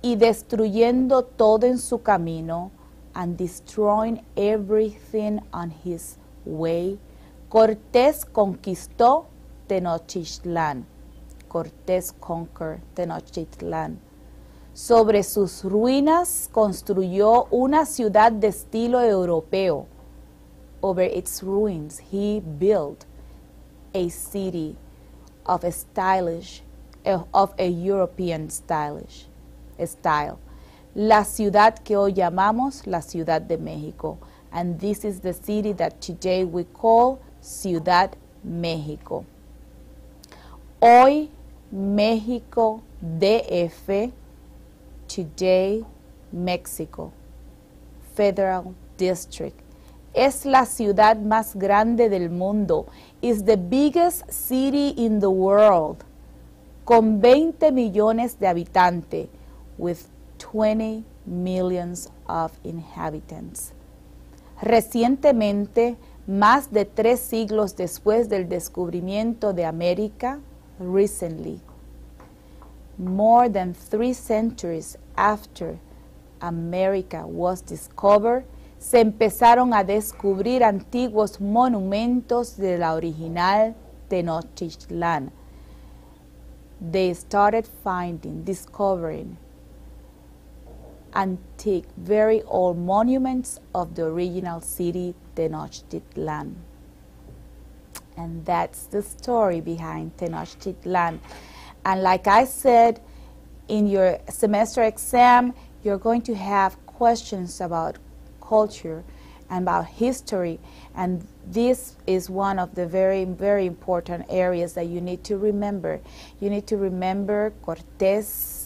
y destruyendo todo en su camino, and destroying everything on his way, Cortés conquistó Tenochtitlan. Cortés conquered Tenochtitlan. Sobre sus ruinas construyó una ciudad de estilo europeo. Over its ruins, he built a city of a European style. La ciudad que hoy llamamos la Ciudad de México. And this is the city that today we call Ciudad México. Hoy México DF, today Mexico, Federal District. Es la ciudad más grande del mundo. Is the biggest city in the world. Con 20 millones de habitantes. With 20 millions of inhabitants. Recientemente, más de 3 siglos después del descubrimiento de América, recently, more than 3 centuries after America was discovered, se empezaron a descubrir antiguos monumentos de la original Tenochtitlan. They started discovering antique, very old monuments of the original city, Tenochtitlan. And that's the story behind Tenochtitlan. And like I said, in your semester exam, you're going to have questions about culture and about history. And this is one of the very, very important areas that you need to remember. You need to remember Cortés,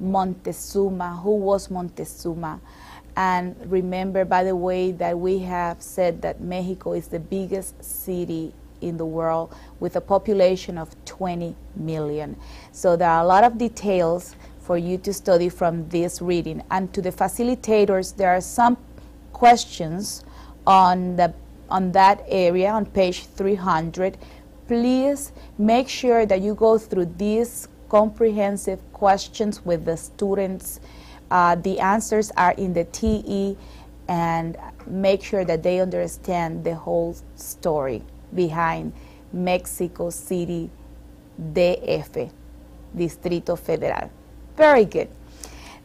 Montezuma, who was Montezuma, and remember, by the way, that we have said that Mexico is the biggest city in the world with a population of 20 million. So there are a lot of details for you to study from this reading. And to the facilitators, there are some questions on that area on page 300. Please make sure that you go through these comprehensive questions with the students. The answers are in the TE and make sure that they understand the whole story behind Mexico City DF, Distrito Federal. Very good.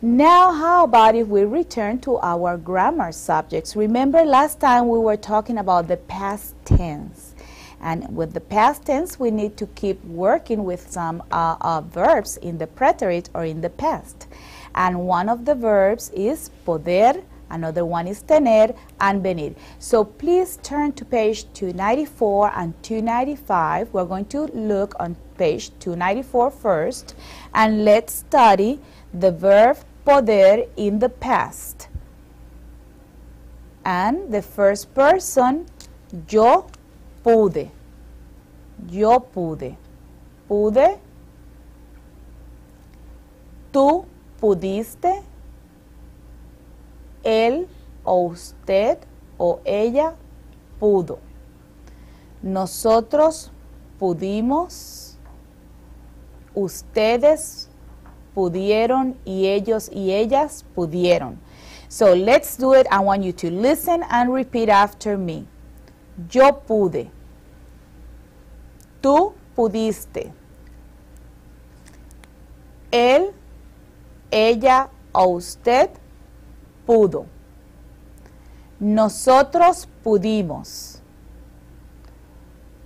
Now, how about if we return to our grammar subjects? Remember last time we were talking about the past tense. And with the past tense, we need to keep working with some verbs in the preterite or in the past. And one of the verbs is poder, another one is tener and venir. So please turn to page 294 and 295. We're going to look on page 294 first, and let's study the verb poder in the past. And the first person, yo pude. Yo pude. Pude. Tú pudiste. Él o usted o ella pudo. Nosotros pudimos. Ustedes pudieron y ellos y ellas pudieron. So let's do it. I want you to listen and repeat after me. Yo pude. Tú pudiste. Él, ella o usted pudo. Nosotros pudimos.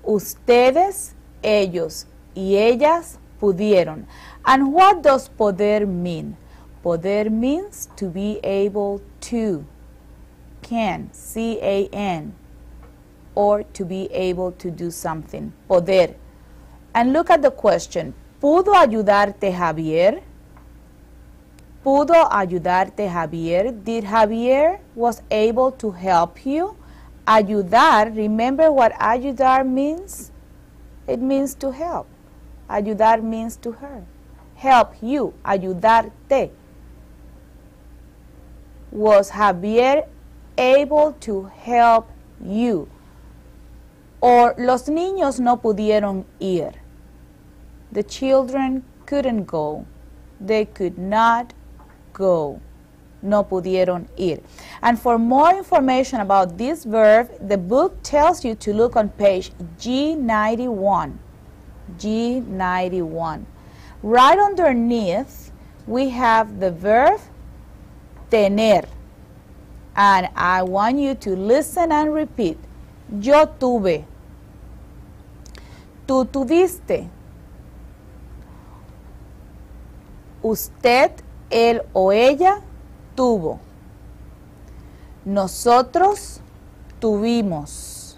Ustedes, ellos y ellas pudieron. And what does poder mean? Poder means to be able to, can, C-A-N, or to be able to do something. Poder. And look at the question. ¿Pudo ayudarte Javier? ¿Pudo ayudarte Javier? Did Javier was able to help you? Ayudar, remember what ayudar means? It means to help. Ayudar means to her. Help you, ayudarte. Was Javier able to help you? Or los niños no pudieron ir. The children couldn't go. They could not go. No pudieron ir. And for more information about this verb, the book tells you to look on page G91. G91. Right underneath, we have the verb tener. And I want you to listen and repeat. Yo tuve. Tú tuviste. Usted, él o ella tuvo. Nosotros tuvimos.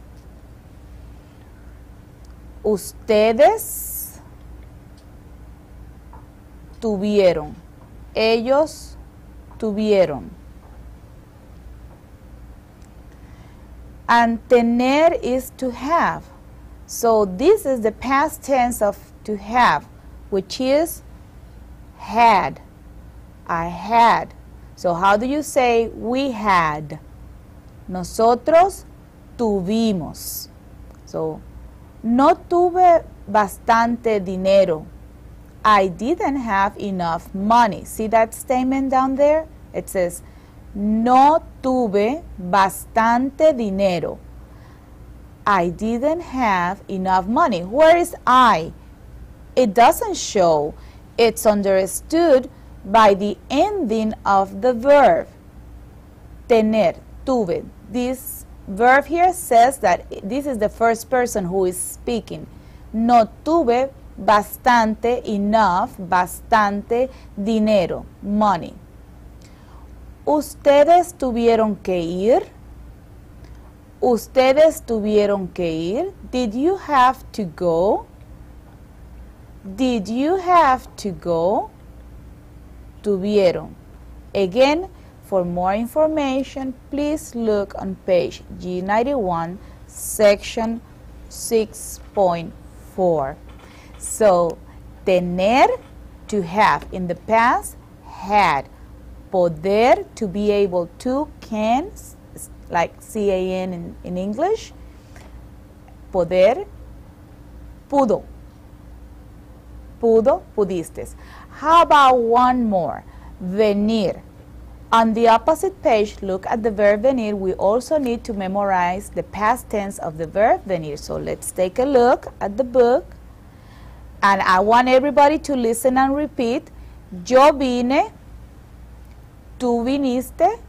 Ustedes tuvieron. Ellos tuvieron. And tener is to have. So this is the past tense of to have, which is had. I had. So how do you say we had? Nosotros tuvimos. So, no tuve bastante dinero. I didn't have enough money. See that statement down there? It says, no tuve bastante dinero. I didn't have enough money. Where is I? It doesn't show. It's understood by the ending of the verb. Tener, tuve. This verb here says that this is the first person who is speaking. No tuve bastante, enough, bastante dinero, money. Ustedes tuvieron que ir. Ustedes tuvieron que ir. Did you have to go? Did you have to go? Tuvieron. Again, for more information, please look on page G91, section 6.4. So, tener, to have. In the past, had. Poder, to be able to, can, like C-A-N in English. Poder, pudo. Pudo, pudiste. How about one more? Venir. On the opposite page, look at the verb venir. We also need to memorize the past tense of the verb venir. So let's take a look at the book. And I want everybody to listen and repeat. Yo vine, tú viniste,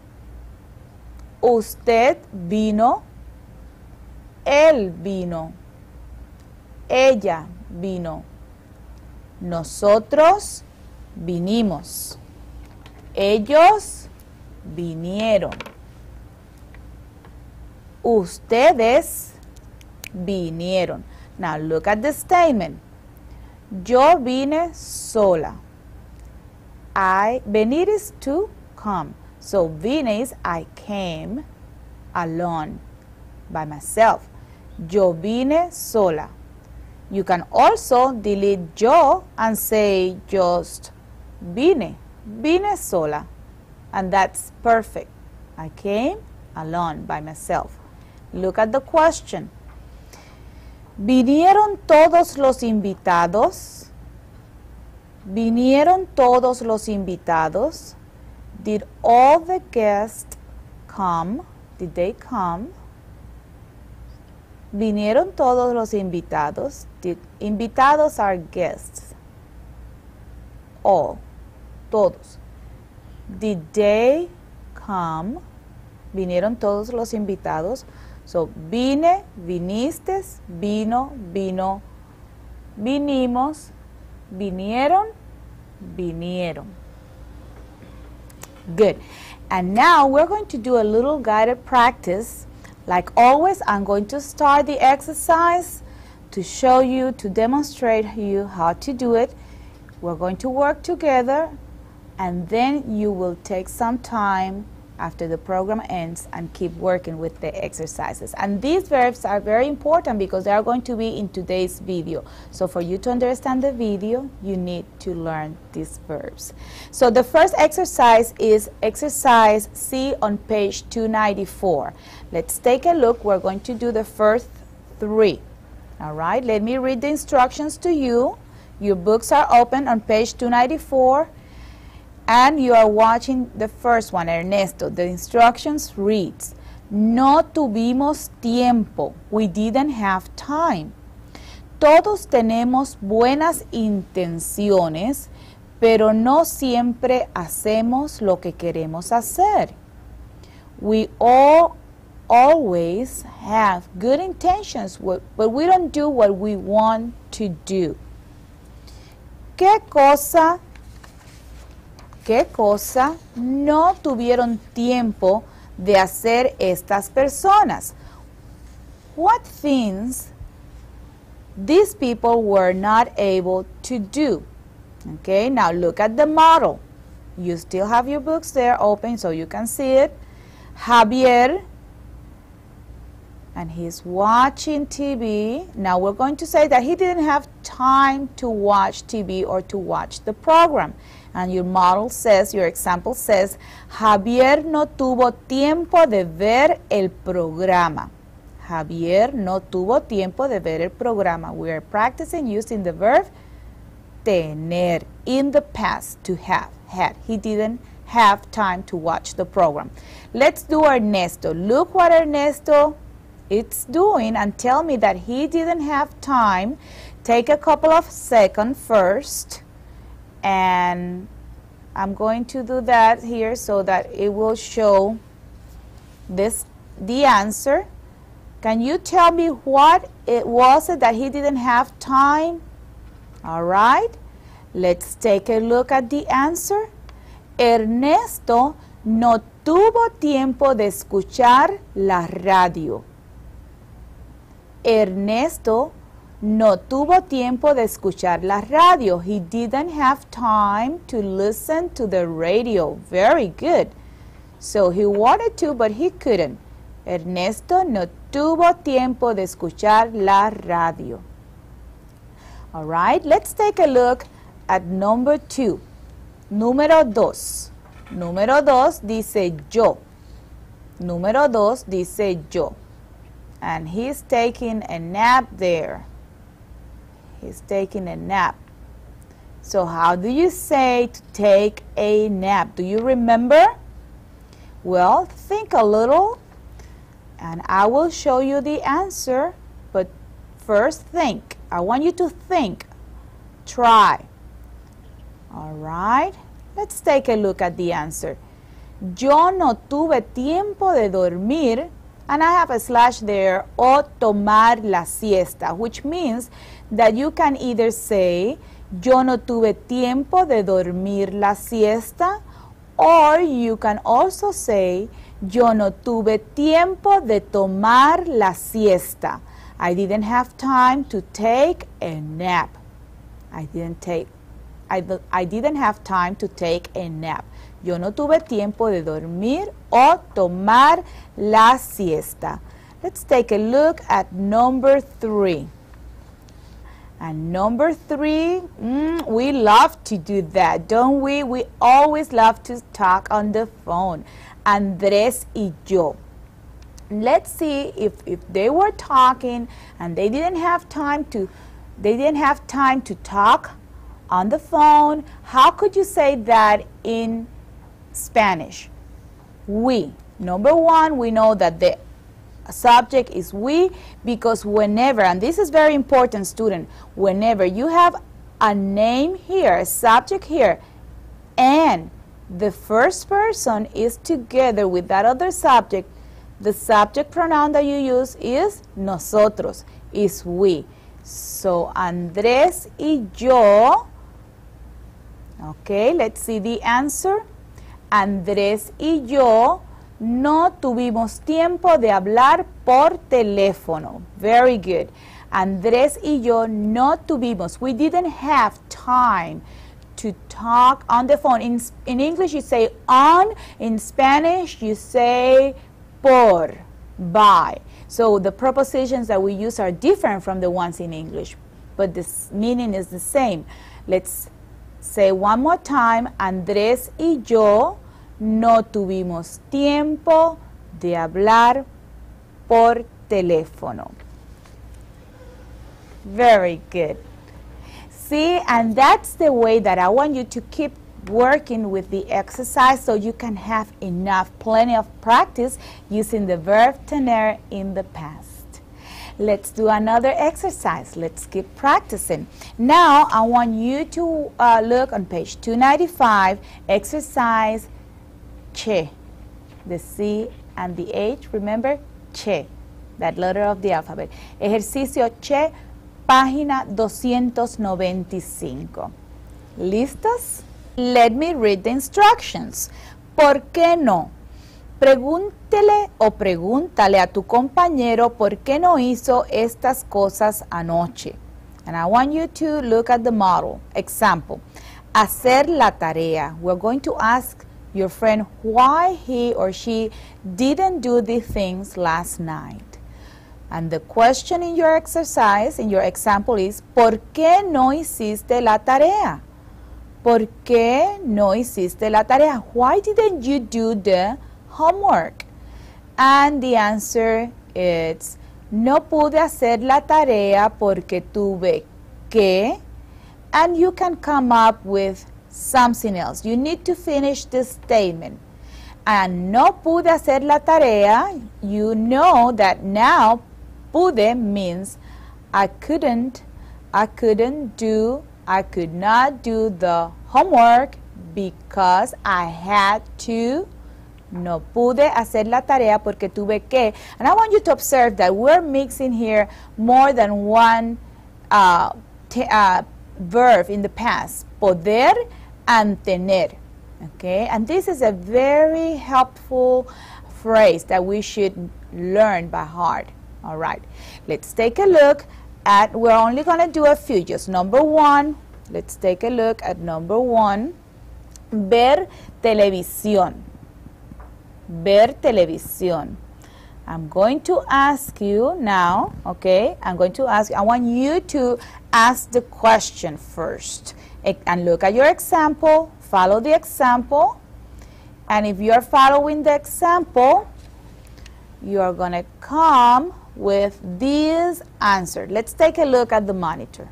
usted vino, él vino, ella vino, nosotros vinimos, ellos vinieron, ustedes vinieron. Now look at the statement. Yo vine sola. Venir is to come. So vine is I came alone by myself. Yo vine sola. You can also delete yo and say just vine. Vine sola. And that's perfect. I came alone by myself. Look at the question. ¿Vinieron todos los invitados? ¿Vinieron todos los invitados? Did all the guests come? Did they come? ¿Vinieron todos los invitados? Invitados are guests. All. Todos. Did they come? ¿Vinieron todos los invitados? So, vine, viniste, vino, vino, vinimos, vinieron, vinieron. Good. And now we're going to do a little guided practice. Like always, I'm going to start the exercise to show you, to demonstrate you how to do it. We're going to work together, and then you will take some time after the program ends and keep working with the exercises. And these verbs are very important because they are going to be in today's video. So for you to understand the video, you need to learn these verbs. So the first exercise is exercise C on page 294. Let's take a look. We're going to do the first three. All right, let me read the instructions to you. Your books are open on page 294. And you are watching the first one, Ernesto. The instructions reads, no tuvimos tiempo. We didn't have time. Todos tenemos buenas intenciones, pero no siempre hacemos lo que queremos hacer. We all always have good intentions, but we don't do what we want to do. ¿Qué cosa no tuvieron tiempo de hacer estas personas? What things these people were not able to do? Okay, now look at the model. You still have your books there open so you can see it. Javier, and he's watching TV. Now we're going to say that he didn't have time to watch TV or to watch the program. And your model says, your example says, Javier no tuvo tiempo de ver el programa. Javier no tuvo tiempo de ver el programa. We are practicing using the verb tener in the past, to have, had. He didn't have time to watch the program. Let's do Ernesto. Look what Ernesto is doing and tell me that he didn't have time. Take a couple of seconds first. And I'm going to do that here so that it will show the answer. Can you tell me what it was that he didn't have time? All right, let's take a look at the answer. Ernesto no tuvo tiempo de escuchar la radio. Ernesto no tuvo tiempo de escuchar la radio. He didn't have time to listen to the radio. Very good. So he wanted to, but he couldn't. Ernesto no tuvo tiempo de escuchar la radio. All right, let's take a look at number 2. Número 2. Número 2 dice yo. Número 2 dice yo. And he's taking a nap there. He's taking a nap. So how do you say to take a nap? Do you remember? Well, think a little, and I will show you the answer, but first think. I want you to think. Try. All right, let's take a look at the answer. Yo no tuve tiempo de dormir, and I have a slash there, o tomar la siesta, which means that you can either say, yo no tuve tiempo de dormir la siesta, or you can also say, yo no tuve tiempo de tomar la siesta. I didn't have time to take a nap. I didn't have time to take a nap. Yo no tuve tiempo de dormir o tomar la siesta. Let's take a look at number 3. And number 3, we love to do that, don't we? We always love to talk on the phone. Andrés y yo. Let's see if they were talking and they didn't have time to talk on the phone. How could you say that in Spanish? We. Number 1, we know that the subject is we, because whenever, and this is very important, student, whenever you have a name here, a subject here, and the first person is together with that other subject, the subject pronoun that you use is nosotros, is we. So Andrés y yo, okay, let's see the answer. Andrés y yo no tuvimos tiempo de hablar por teléfono. Very good. Andrés y yo no tuvimos. We didn't have time to talk on the phone. In English you say on. In Spanish you say por, by. So the prepositions that we use are different from the ones in English, but the meaning is the same. Let's say one more time. Andrés y yo no tuvimos tiempo de hablar por teléfono. Very good. See, and that's the way that I want you to keep working with the exercise, so you can have plenty of practice using the verb tener in the past. Let's do another exercise. Let's keep practicing. Now, I want you to look on page 295, exercise che, the C and the H, remember? Che, that letter of the alphabet. Ejercicio che, página 295. ¿Listos? Let me read the instructions. ¿Por qué no? Pregúntele o pregúntale a tu compañero por qué no hizo estas cosas anoche. And I want you to look at the model. Example, hacer la tarea. We're going to ask your friend why he or she didn't do the things last night. And the question in your exercise, in your example is, ¿por qué no hiciste la tarea? ¿Por qué no hiciste la tarea? Why didn't you do the homework? And the answer is, no pude hacer la tarea porque tuve que, and you can come up with something else. You need to finish this statement. And no pude hacer la tarea, you know that now pude means I could not do the homework because I had to. No pude hacer la tarea porque tuve que. And I want you to observe that we're mixing here more than one verb in the past. Poder and tener. Okay? And this is a very helpful phrase that we should learn by heart. All right. Let's take a look at, we're only going to do a few. Just number 1. Let's take a look at number 1. Ver televisión. Ver televisión. I'm going to ask you now, okay? I want you to ask the question first. And look at your example. Follow the example. And if you're following the example, you're going to come with this answer. Let's take a look at the monitor.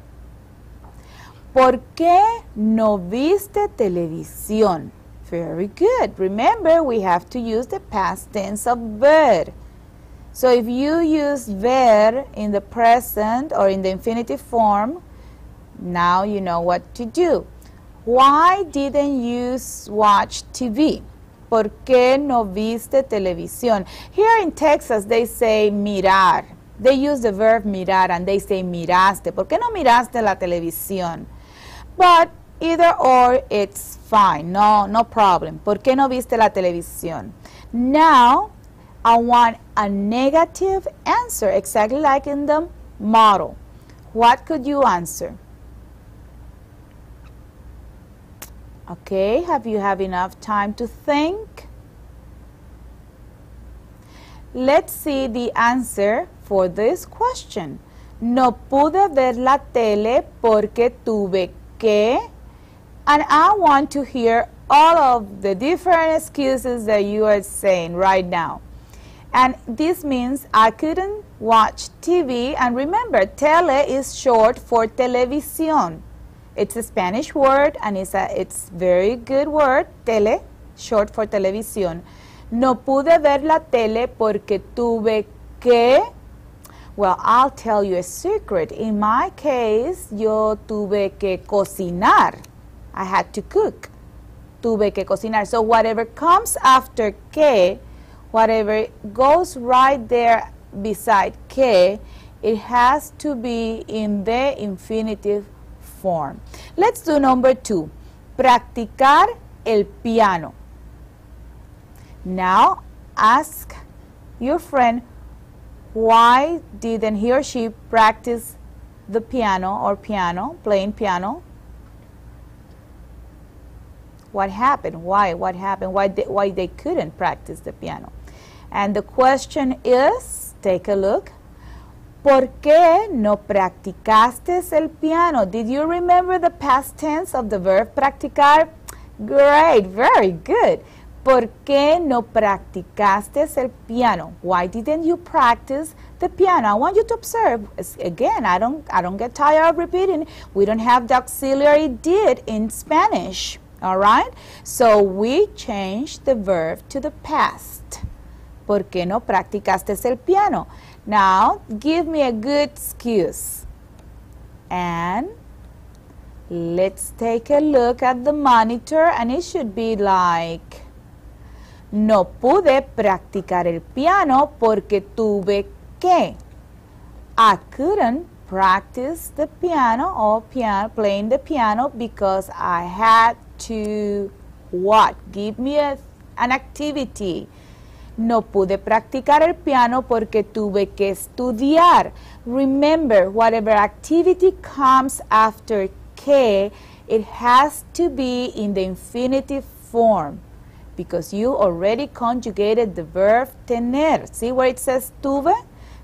¿Por qué no viste televisión? Very good. Remember, we have to use the past tense of ver. So if you use ver in the present or in the infinitive form, now you know what to do. Why didn't you watch TV? ¿Por qué no viste televisión? Here in Texas, they say mirar. They use the verb mirar and they say miraste. ¿Por qué no miraste la televisión? But either or, it's fine. No problem. ¿Por qué no viste la televisión? Now, I want a negative answer, exactly like in the model. What could you answer? Okay, have you had enough time to think? Let's see the answer for this question. No pude ver la tele porque tuve que. And I want to hear all of the different excuses that you are saying right now. And this means I couldn't watch TV. And remember, tele is short for televisión. It's a Spanish word and it's very good word, tele, short for televisión. No pude ver la tele porque tuve que. Well, I'll tell you a secret. In my case, yo tuve que cocinar. I had to cook. Tuve que cocinar. So whatever comes after que, whatever goes right there beside que, it has to be in the infinitive form. Let's do number 2. Practicar el piano. Now ask your friend why didn't he or she practice the piano or playing piano. What happened? Why? What happened? Why they couldn't practice the piano? And the question is, take a look. ¿Por qué no practicaste el piano? Did you remember the past tense of the verb practicar? Great, very good. ¿Por qué no practicaste el piano? Why didn't you practice the piano? I want you to observe. Again, I don't get tired of repeating. We don't have the auxiliary did in Spanish. All right? So we change the verb to the past. ¿Por qué no practicaste el piano? Now, give me a good excuse. And let's take a look at the monitor, and it should be like, no pude practicar el piano porque tuve que. I couldn't practice the piano or playing the piano because I had to what? Give me an activity. No pude practicar el piano porque tuve que estudiar. Remember, whatever activity comes after que, it has to be in the infinitive form because you already conjugated the verb tener. See where it says tuve?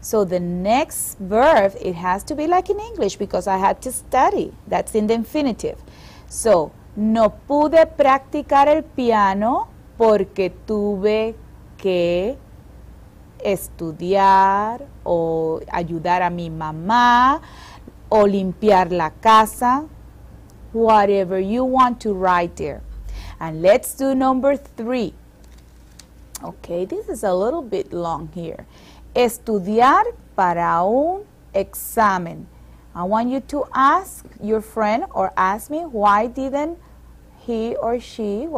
So the next verb, it has to be like in English because I had to study. That's in the infinitive. So, no pude practicar el piano porque tuve que estudiar o ayudar a mi mamá o limpiar la casa, whatever you want to write there. And let's do number 3. Okay, this is a little bit long here. Estudiar para un examen. I want you to ask your friend or ask me why didn't he or she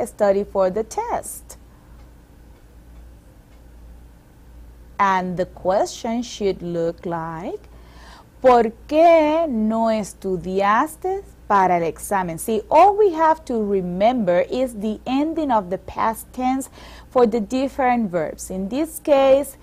study for the test? And the question should look like, ¿por qué no estudiaste para el examen? See, all we have to remember is the ending of the past tense for the different verbs. In this case,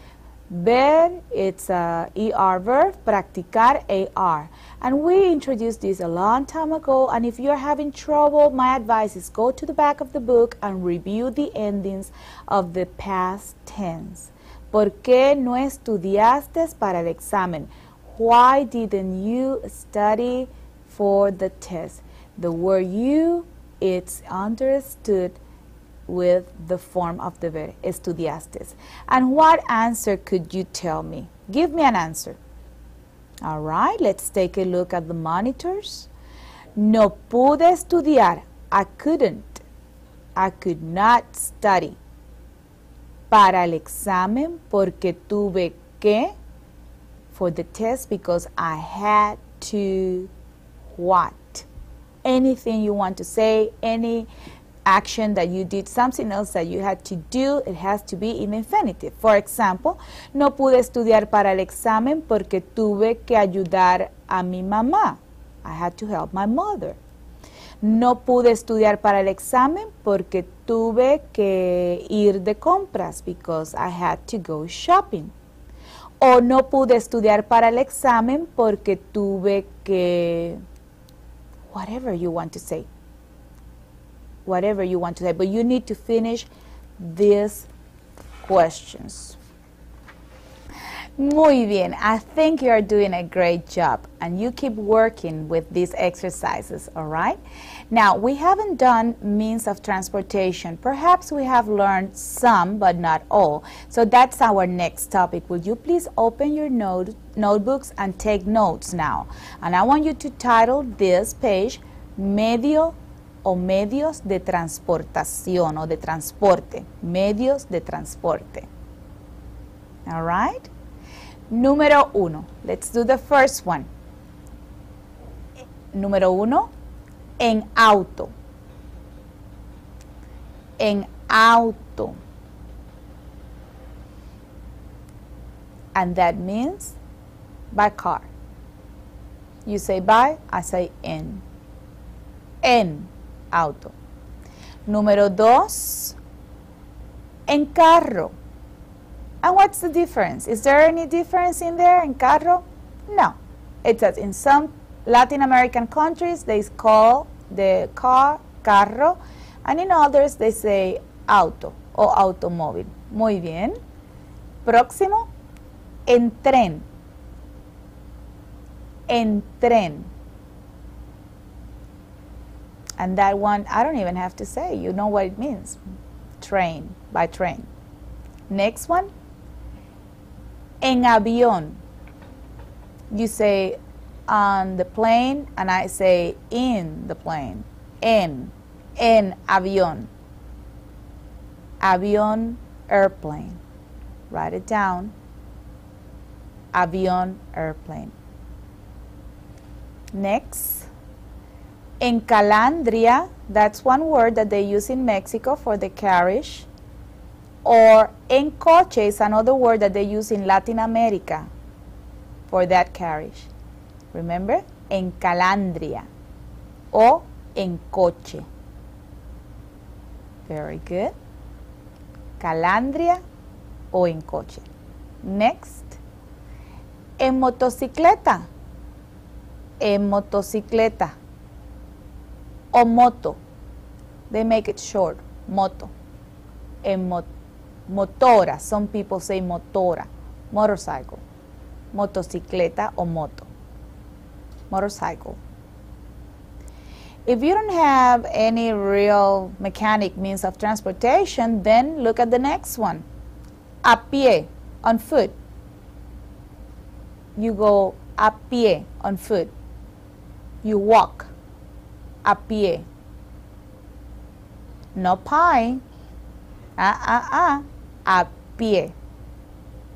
ver, it's a ER verb, practicar, AR. And we introduced this a long time ago, and if you're having trouble, my advice is go to the back of the book and review the endings of the past tense. ¿Por qué no estudiaste para el examen? Why didn't you study for the test? The word you, it's understood with the form of the verb, estudiaste. And what answer could you tell me? Give me an answer. All right, let's take a look at the monitors. No pude estudiar. I couldn't. I could not study para el examen porque tuve que, for the test, because I had to what? Anything you want to say, any action that you did, something else that you had to do, it has to be in infinitive. For example, no pude estudiar para el examen porque tuve que ayudar a mi mamá. I had to help my mother. No pude estudiar para el examen porque tuve que ir de compras, because I had to go shopping. O no pude estudiar para el examen porque tuve que, whatever you want to say. Whatever you want to say, but you need to finish these questions. Muy bien, I think you are doing a great job, and you keep working with these exercises, all right? Now, we haven't done means of transportation. Perhaps we have learned some, but not all. So that's our next topic. Will you please open your notebooks and take notes now? And I want you to title this page, Medio o medios de transportación o de transporte. Medios de transporte. All right? Número 1. Let's do the first one. Número 1. En auto. En auto. And that means by car. You say by, I say en. En auto. Número 2. En carro. And what's the difference? Is there any difference in there, in carro? No. It says in some Latin American countries, they call the car carro, and in others, they say auto o automóvil. Muy bien. Próximo. En tren. En tren. And that one, I don't even have to say. You know what it means. Train, by train. Next one. En avión. You say on the plane, and I say in the plane. En avión. Avión, airplane. Write it down. Avión, airplane. Next. En calandria, that's one word that they use in Mexico for the carriage. Or en coche is another word that they use in Latin America for that carriage. Remember? En calandria o en coche. Very good. Calandria o en coche. Next. En motocicleta. En motocicleta. O moto. They make it short. Moto. En motora. Some people say motora. Motorcycle. Motocicleta o moto. Motorcycle. If you don't have any real mechanic means of transportation, then look at the next one. A pie, on foot. You go a pie, on foot. You walk. A pie. No pie. A pie.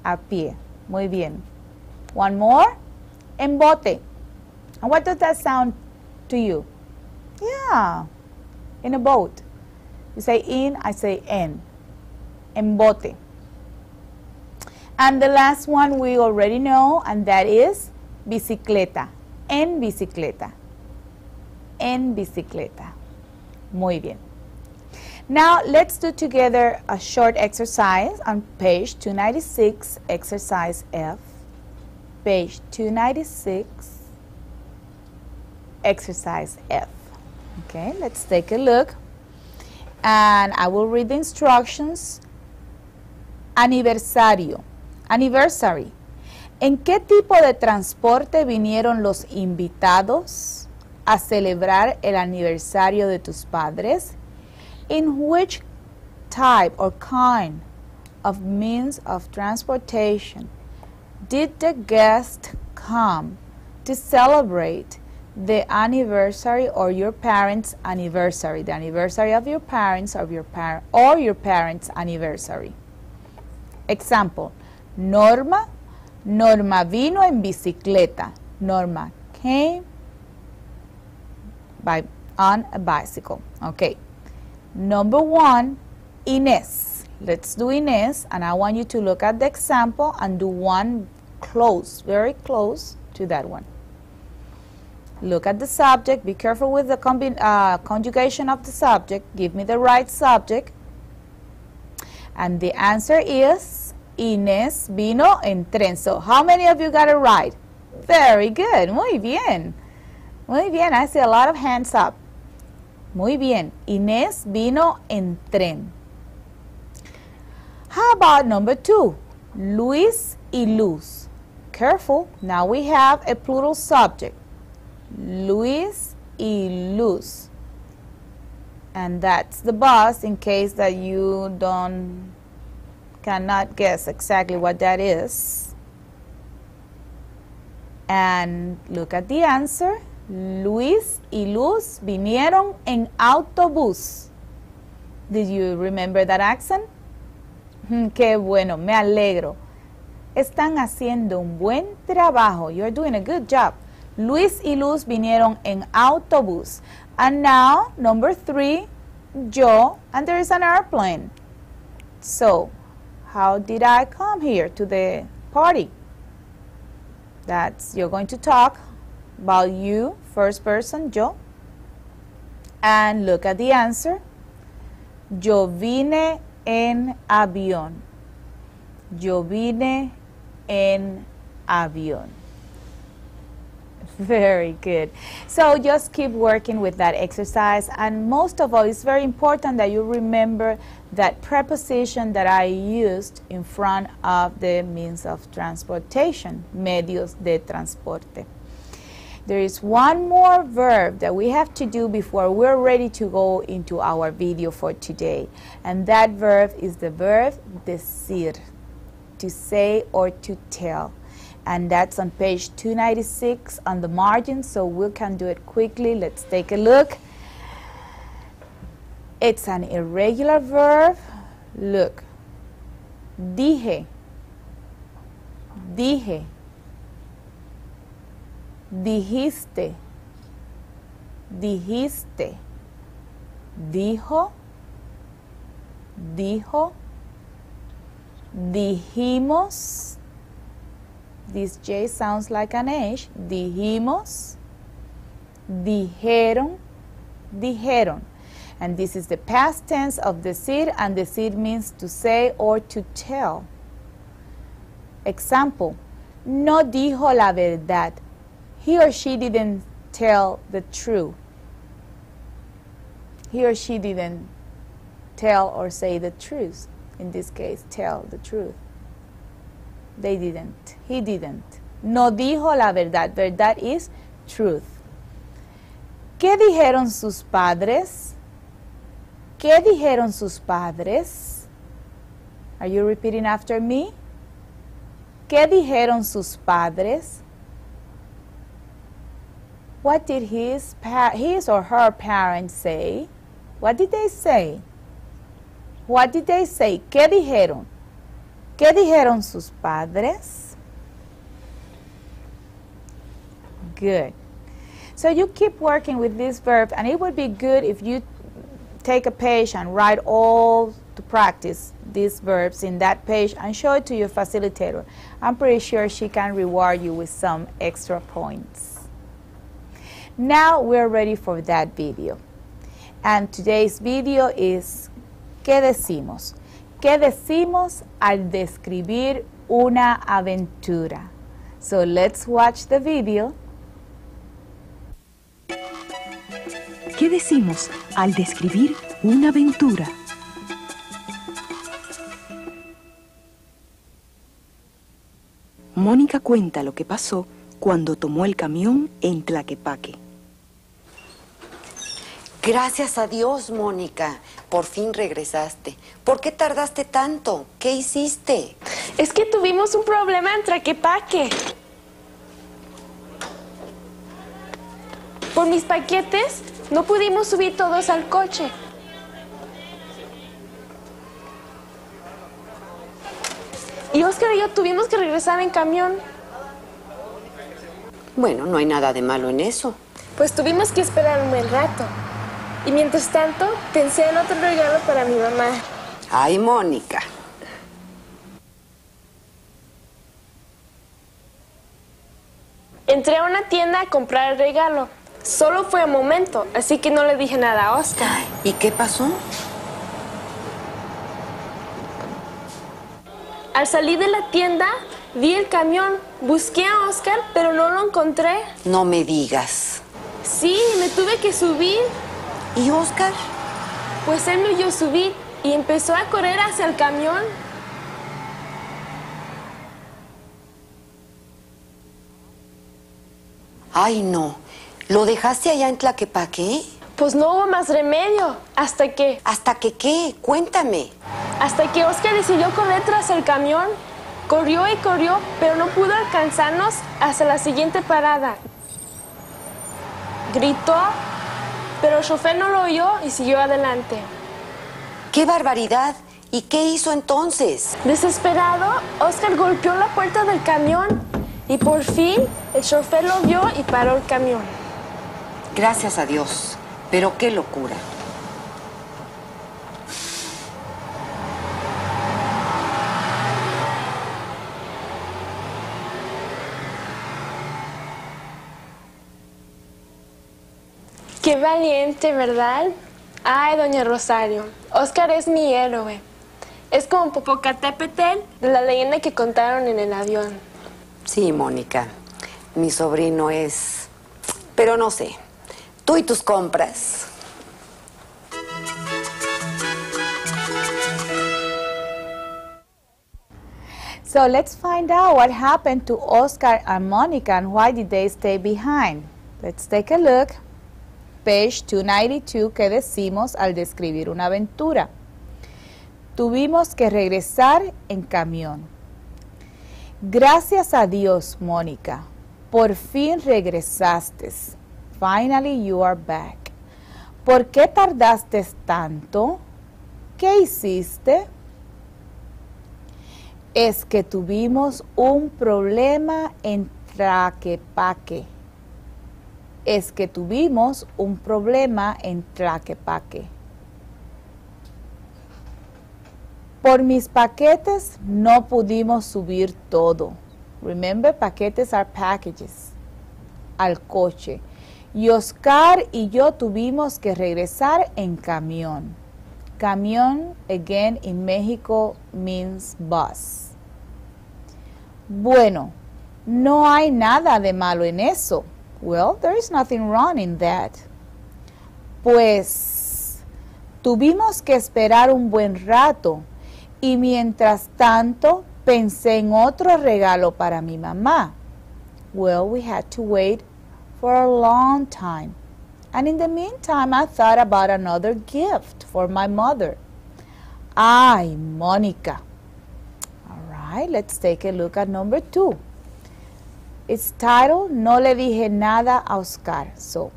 A pie. Muy bien. One more. En bote. And what does that sound to you? Yeah. In a boat. You say in, I say en. En bote. And the last one we already know, and that is bicicleta. En bicicleta. En bicicleta. Muy bien. Now, let's do together a short exercise on page 296, exercise F. Page 296, exercise F. Okay, let's take a look. And I will read the instructions. Aniversario. Anniversary. ¿En qué tipo de transporte vinieron los invitados a celebrar el aniversario de tus padres? In which type or kind of means of transportation did the guest come to celebrate the anniversary or your parents' anniversary, the anniversary of your parents or your parents' anniversary. Example, Norma vino en bicicleta. Norma came on a bicycle. Okay. Number 1, Inés. Let's do Inés, and I want you to look at the example and do one close, very close to that one. Look at the subject. Be careful with the conjugation of the subject. Give me the right subject. And the answer is Inés vino en tren. So how many of you got it right? Very good. Muy bien. Muy bien. I see a lot of hands up. Muy bien. Inés vino en tren. How about number 2? Luis y Luz. Careful. Now we have a plural subject. Luis y Luz. And that's the bus in case that you cannot guess exactly what that is. And look at the answer. Luis y Luz vinieron en autobús. Did you remember that accent? Qué bueno, me alegro. Están haciendo un buen trabajo. You're doing a good job. Luis y Luz vinieron en autobús. And now, number 3, yo, and there is an airplane. So, how did I come here to the party? You're going to talk about you, first person, yo. And look at the answer. Yo vine en avión. Yo vine en avión. Very good. So just keep working with that exercise, and most of all, it's very important that you remember that preposition that I used in front of the means of transportation, medios de transporte. There is one more verb that we have to do before we're ready to go into our video for today, and that verb is the verb decir, to say or to tell. And that's on page 296 on the margin, so we can do it quickly. Let's take a look. It's an irregular verb. Look. Dije. Dije. Dijiste. Dijiste. Dijo. Dijo. Dijimos. This J sounds like an H. Dijimos. Dijeron. Dijeron. And this is the past tense of decir, and decir means to say or to tell. Example, no dijo la verdad. He or she didn't tell the truth. He or she didn't tell or say the truth. In this case, tell the truth. They didn't. He didn't. No dijo la verdad. Verdad is truth. ¿Qué dijeron sus padres? ¿Qué dijeron sus padres? Are you repeating after me? ¿Qué dijeron sus padres? What did his or her parents say? What did they say? What did they say? ¿Qué dijeron? ¿Qué dijeron sus padres? Good. So you keep working with this verb, and it would be good if you take a page and write all to practice these verbs in that page and show it to your facilitator. I'm pretty sure she can reward you with some extra points. Now we're ready for that video. And today's video is ¿Qué decimos? ¿Qué decimos al describir una aventura? So let's watch the video. ¿Qué decimos al describir una aventura? Mónica cuenta lo que pasó cuando tomó el camión en Tlaquepaque. Gracias a Dios, Mónica. Por fin regresaste. ¿Por qué tardaste tanto? ¿Qué hiciste? Es que tuvimos un problema en Tlaquepaque. Por mis paquetes, no pudimos subir todos al coche. Y Oscar y yo tuvimos que regresar en camión. Bueno, no hay nada de malo en eso. Pues tuvimos que esperar un buen rato. Y mientras tanto, pensé en otro regalo para mi mamá. Ay, Mónica. Entré a una tienda a comprar el regalo. Solo fue un momento, así que no le dije nada a Oscar. ¿Y qué pasó? Al salir de la tienda, vi el camión. Busqué a Oscar, pero no lo encontré. No me digas. Sí, me tuve que subir. ¿Y Oscar? Pues él me oyó subir y empezó a correr hacia el camión. Ay, no. ¿Lo dejaste allá en Tlaquepaque? Pues no hubo más remedio, hasta que ¿Hasta que qué? Cuéntame. Oscar decidió correr tras el camión. Corrió y corrió, pero no pudo alcanzarnos hasta la siguiente parada. Gritó, pero el chofer no lo oyó y siguió adelante. ¡Qué barbaridad! ¿Y qué hizo entonces? Desesperado, Oscar golpeó la puerta del camión y por fin el chofer lo vio y paró el camión. Gracias a Dios. Pero qué locura. Qué valiente, ¿verdad? Ay, doña Rosario, Oscar es mi héroe. Es como Popocatépetl de la leyenda que contaron en el avión. Sí, Mónica. Mi sobrino es... Pero no sé. Tú y tus compras. So let's find out what happened to Oscar and Monica and why did they stay behind. Let's take a look. Page 292, ¿qué decimos al describir una aventura? Tuvimos que regresar en camión. Gracias a Dios, Mónica. Por fin regresaste. Finally you are back. ¿Por qué tardaste tanto? ¿Qué hiciste? Es que tuvimos un problema en Tlaquepaque. Es que tuvimos un problema en Tlaquepaque. Por mis paquetes no pudimos subir todo. Remember, paquetes are packages. Al coche. Y Oscar y yo tuvimos que regresar en camión. Camión, again, in Mexico means bus. Bueno, no hay nada de malo en eso. Well, there is nothing wrong in that. Pues, tuvimos que esperar un buen rato y mientras tanto pensé en otro regalo para mi mamá. Well, we had to wait for a long time. And in the meantime, I thought about another gift for my mother. Ay, Mónica. All right, let's take a look at number 2. It's titled, No le dije nada a Oscar. So,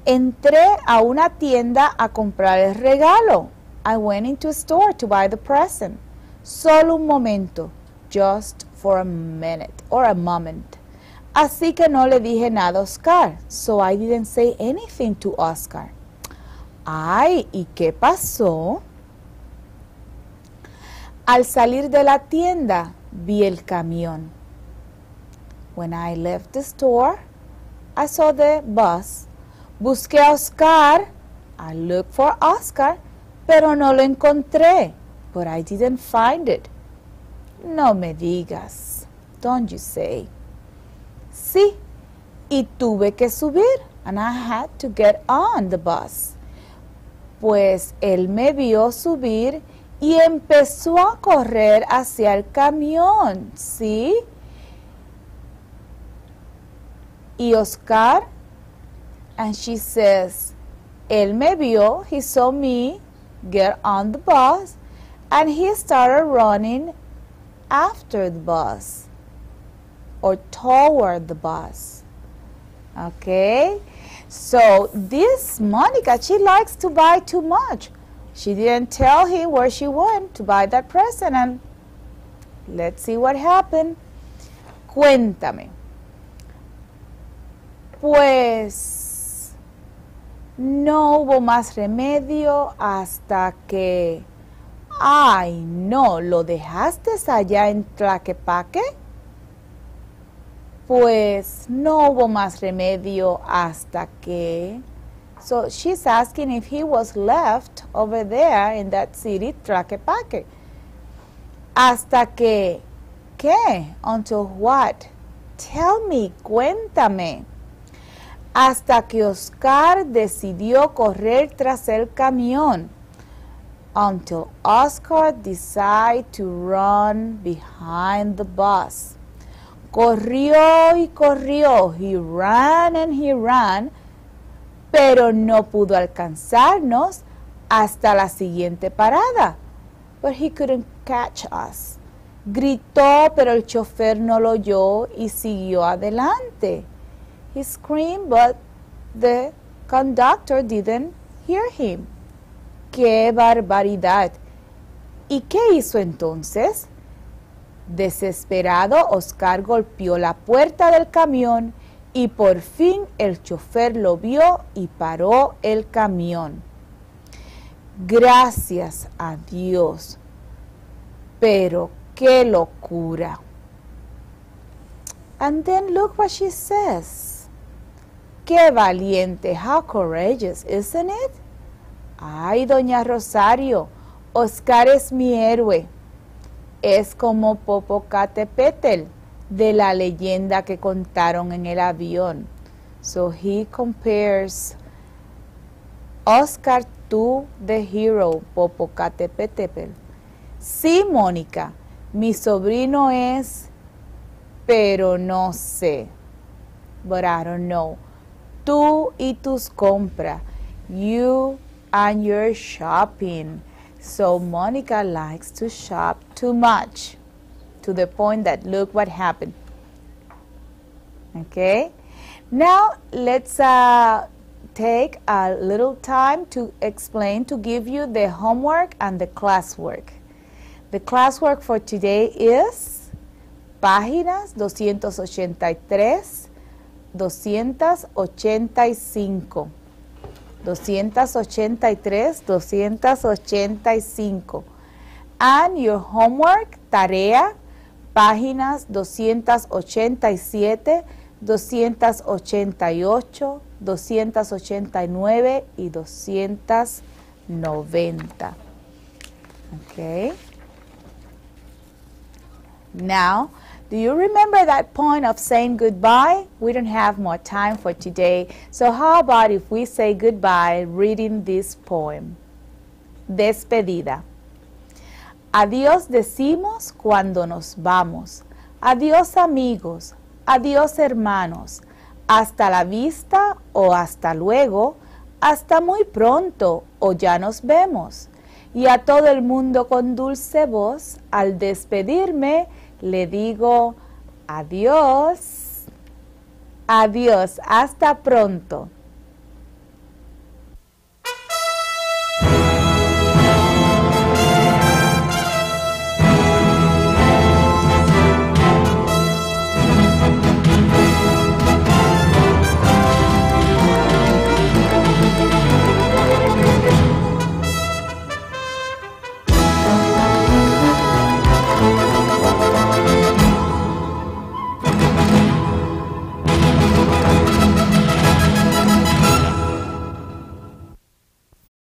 entré a una tienda a comprar el regalo. I went into a store to buy the present. Solo un momento. Just for a minute or a moment. Así que no le dije nada a Oscar. So I didn't say anything to Oscar. Ay, ¿y qué pasó? Al salir de la tienda, vi el camión. When I left the store, I saw the bus. Busqué a Oscar. I looked for Oscar, pero no lo encontré. But I didn't find it. No me digas. Don't you say. Sí, y tuve que subir. And I had to get on the bus. Pues él me vio subir y empezó a correr hacia el camión, ¿sí? Y Oscar, and she says, él me vio, he saw me get on the bus, and he started running after the bus, or toward the bus. Okay? So this Monica, she likes to buy too much. She didn't tell him where she went to buy that present, and let's see what happened. Cuéntame. Pues no hubo más remedio hasta que... Ay, no, ¿lo dejaste allá en Tlaquepaque? Pues no hubo más remedio hasta que... So she's asking if he was left over there in that city, Tlaquepaque. Hasta que... ¿Qué? Until what? Tell me, cuéntame. Hasta que Oscar decidió correr tras el camión. Until Oscar decided to run behind the bus. Corrió y corrió. He ran and he ran. Pero no pudo alcanzarnos hasta la siguiente parada. But he couldn't catch us. Gritó, pero el chofer no lo oyó y siguió adelante. He screamed, but the conductor didn't hear him. ¡Qué barbaridad! ¿Y qué hizo entonces? Desesperado, Oscar golpeó la puerta del camión y por fin el chofer lo vio y paró el camión. Gracias a Dios. Pero qué locura. And then look what she says. Qué valiente, how courageous, isn't it? Ay, doña Rosario, Oscar es mi héroe. Es como Popocatépetl de la leyenda que contaron en el avión. So he compares Oscar to the hero, Popocatépetl. Sí, Mónica, mi sobrino es, pero no sé. But I don't know. Tú y tus compras. You and your shopping. So Monica likes to shop too much, to the point that look what happened. Okay? Now let's take a little time to explain, to give you the homework and the classwork. The classwork for today is páginas 283, 285. 283, 285. And your homework, tarea, páginas 287, 288, 289 y 290. Okay. Now, do you remember that point of saying goodbye? We don't have more time for today. So how about if we say goodbye reading this poem? Despedida. Adiós decimos cuando nos vamos. Adiós amigos. Adiós hermanos. Hasta la vista o hasta luego. Hasta muy pronto o ya nos vemos. Y a todo el mundo con dulce voz, al despedirme, le digo adiós, adiós, hasta pronto.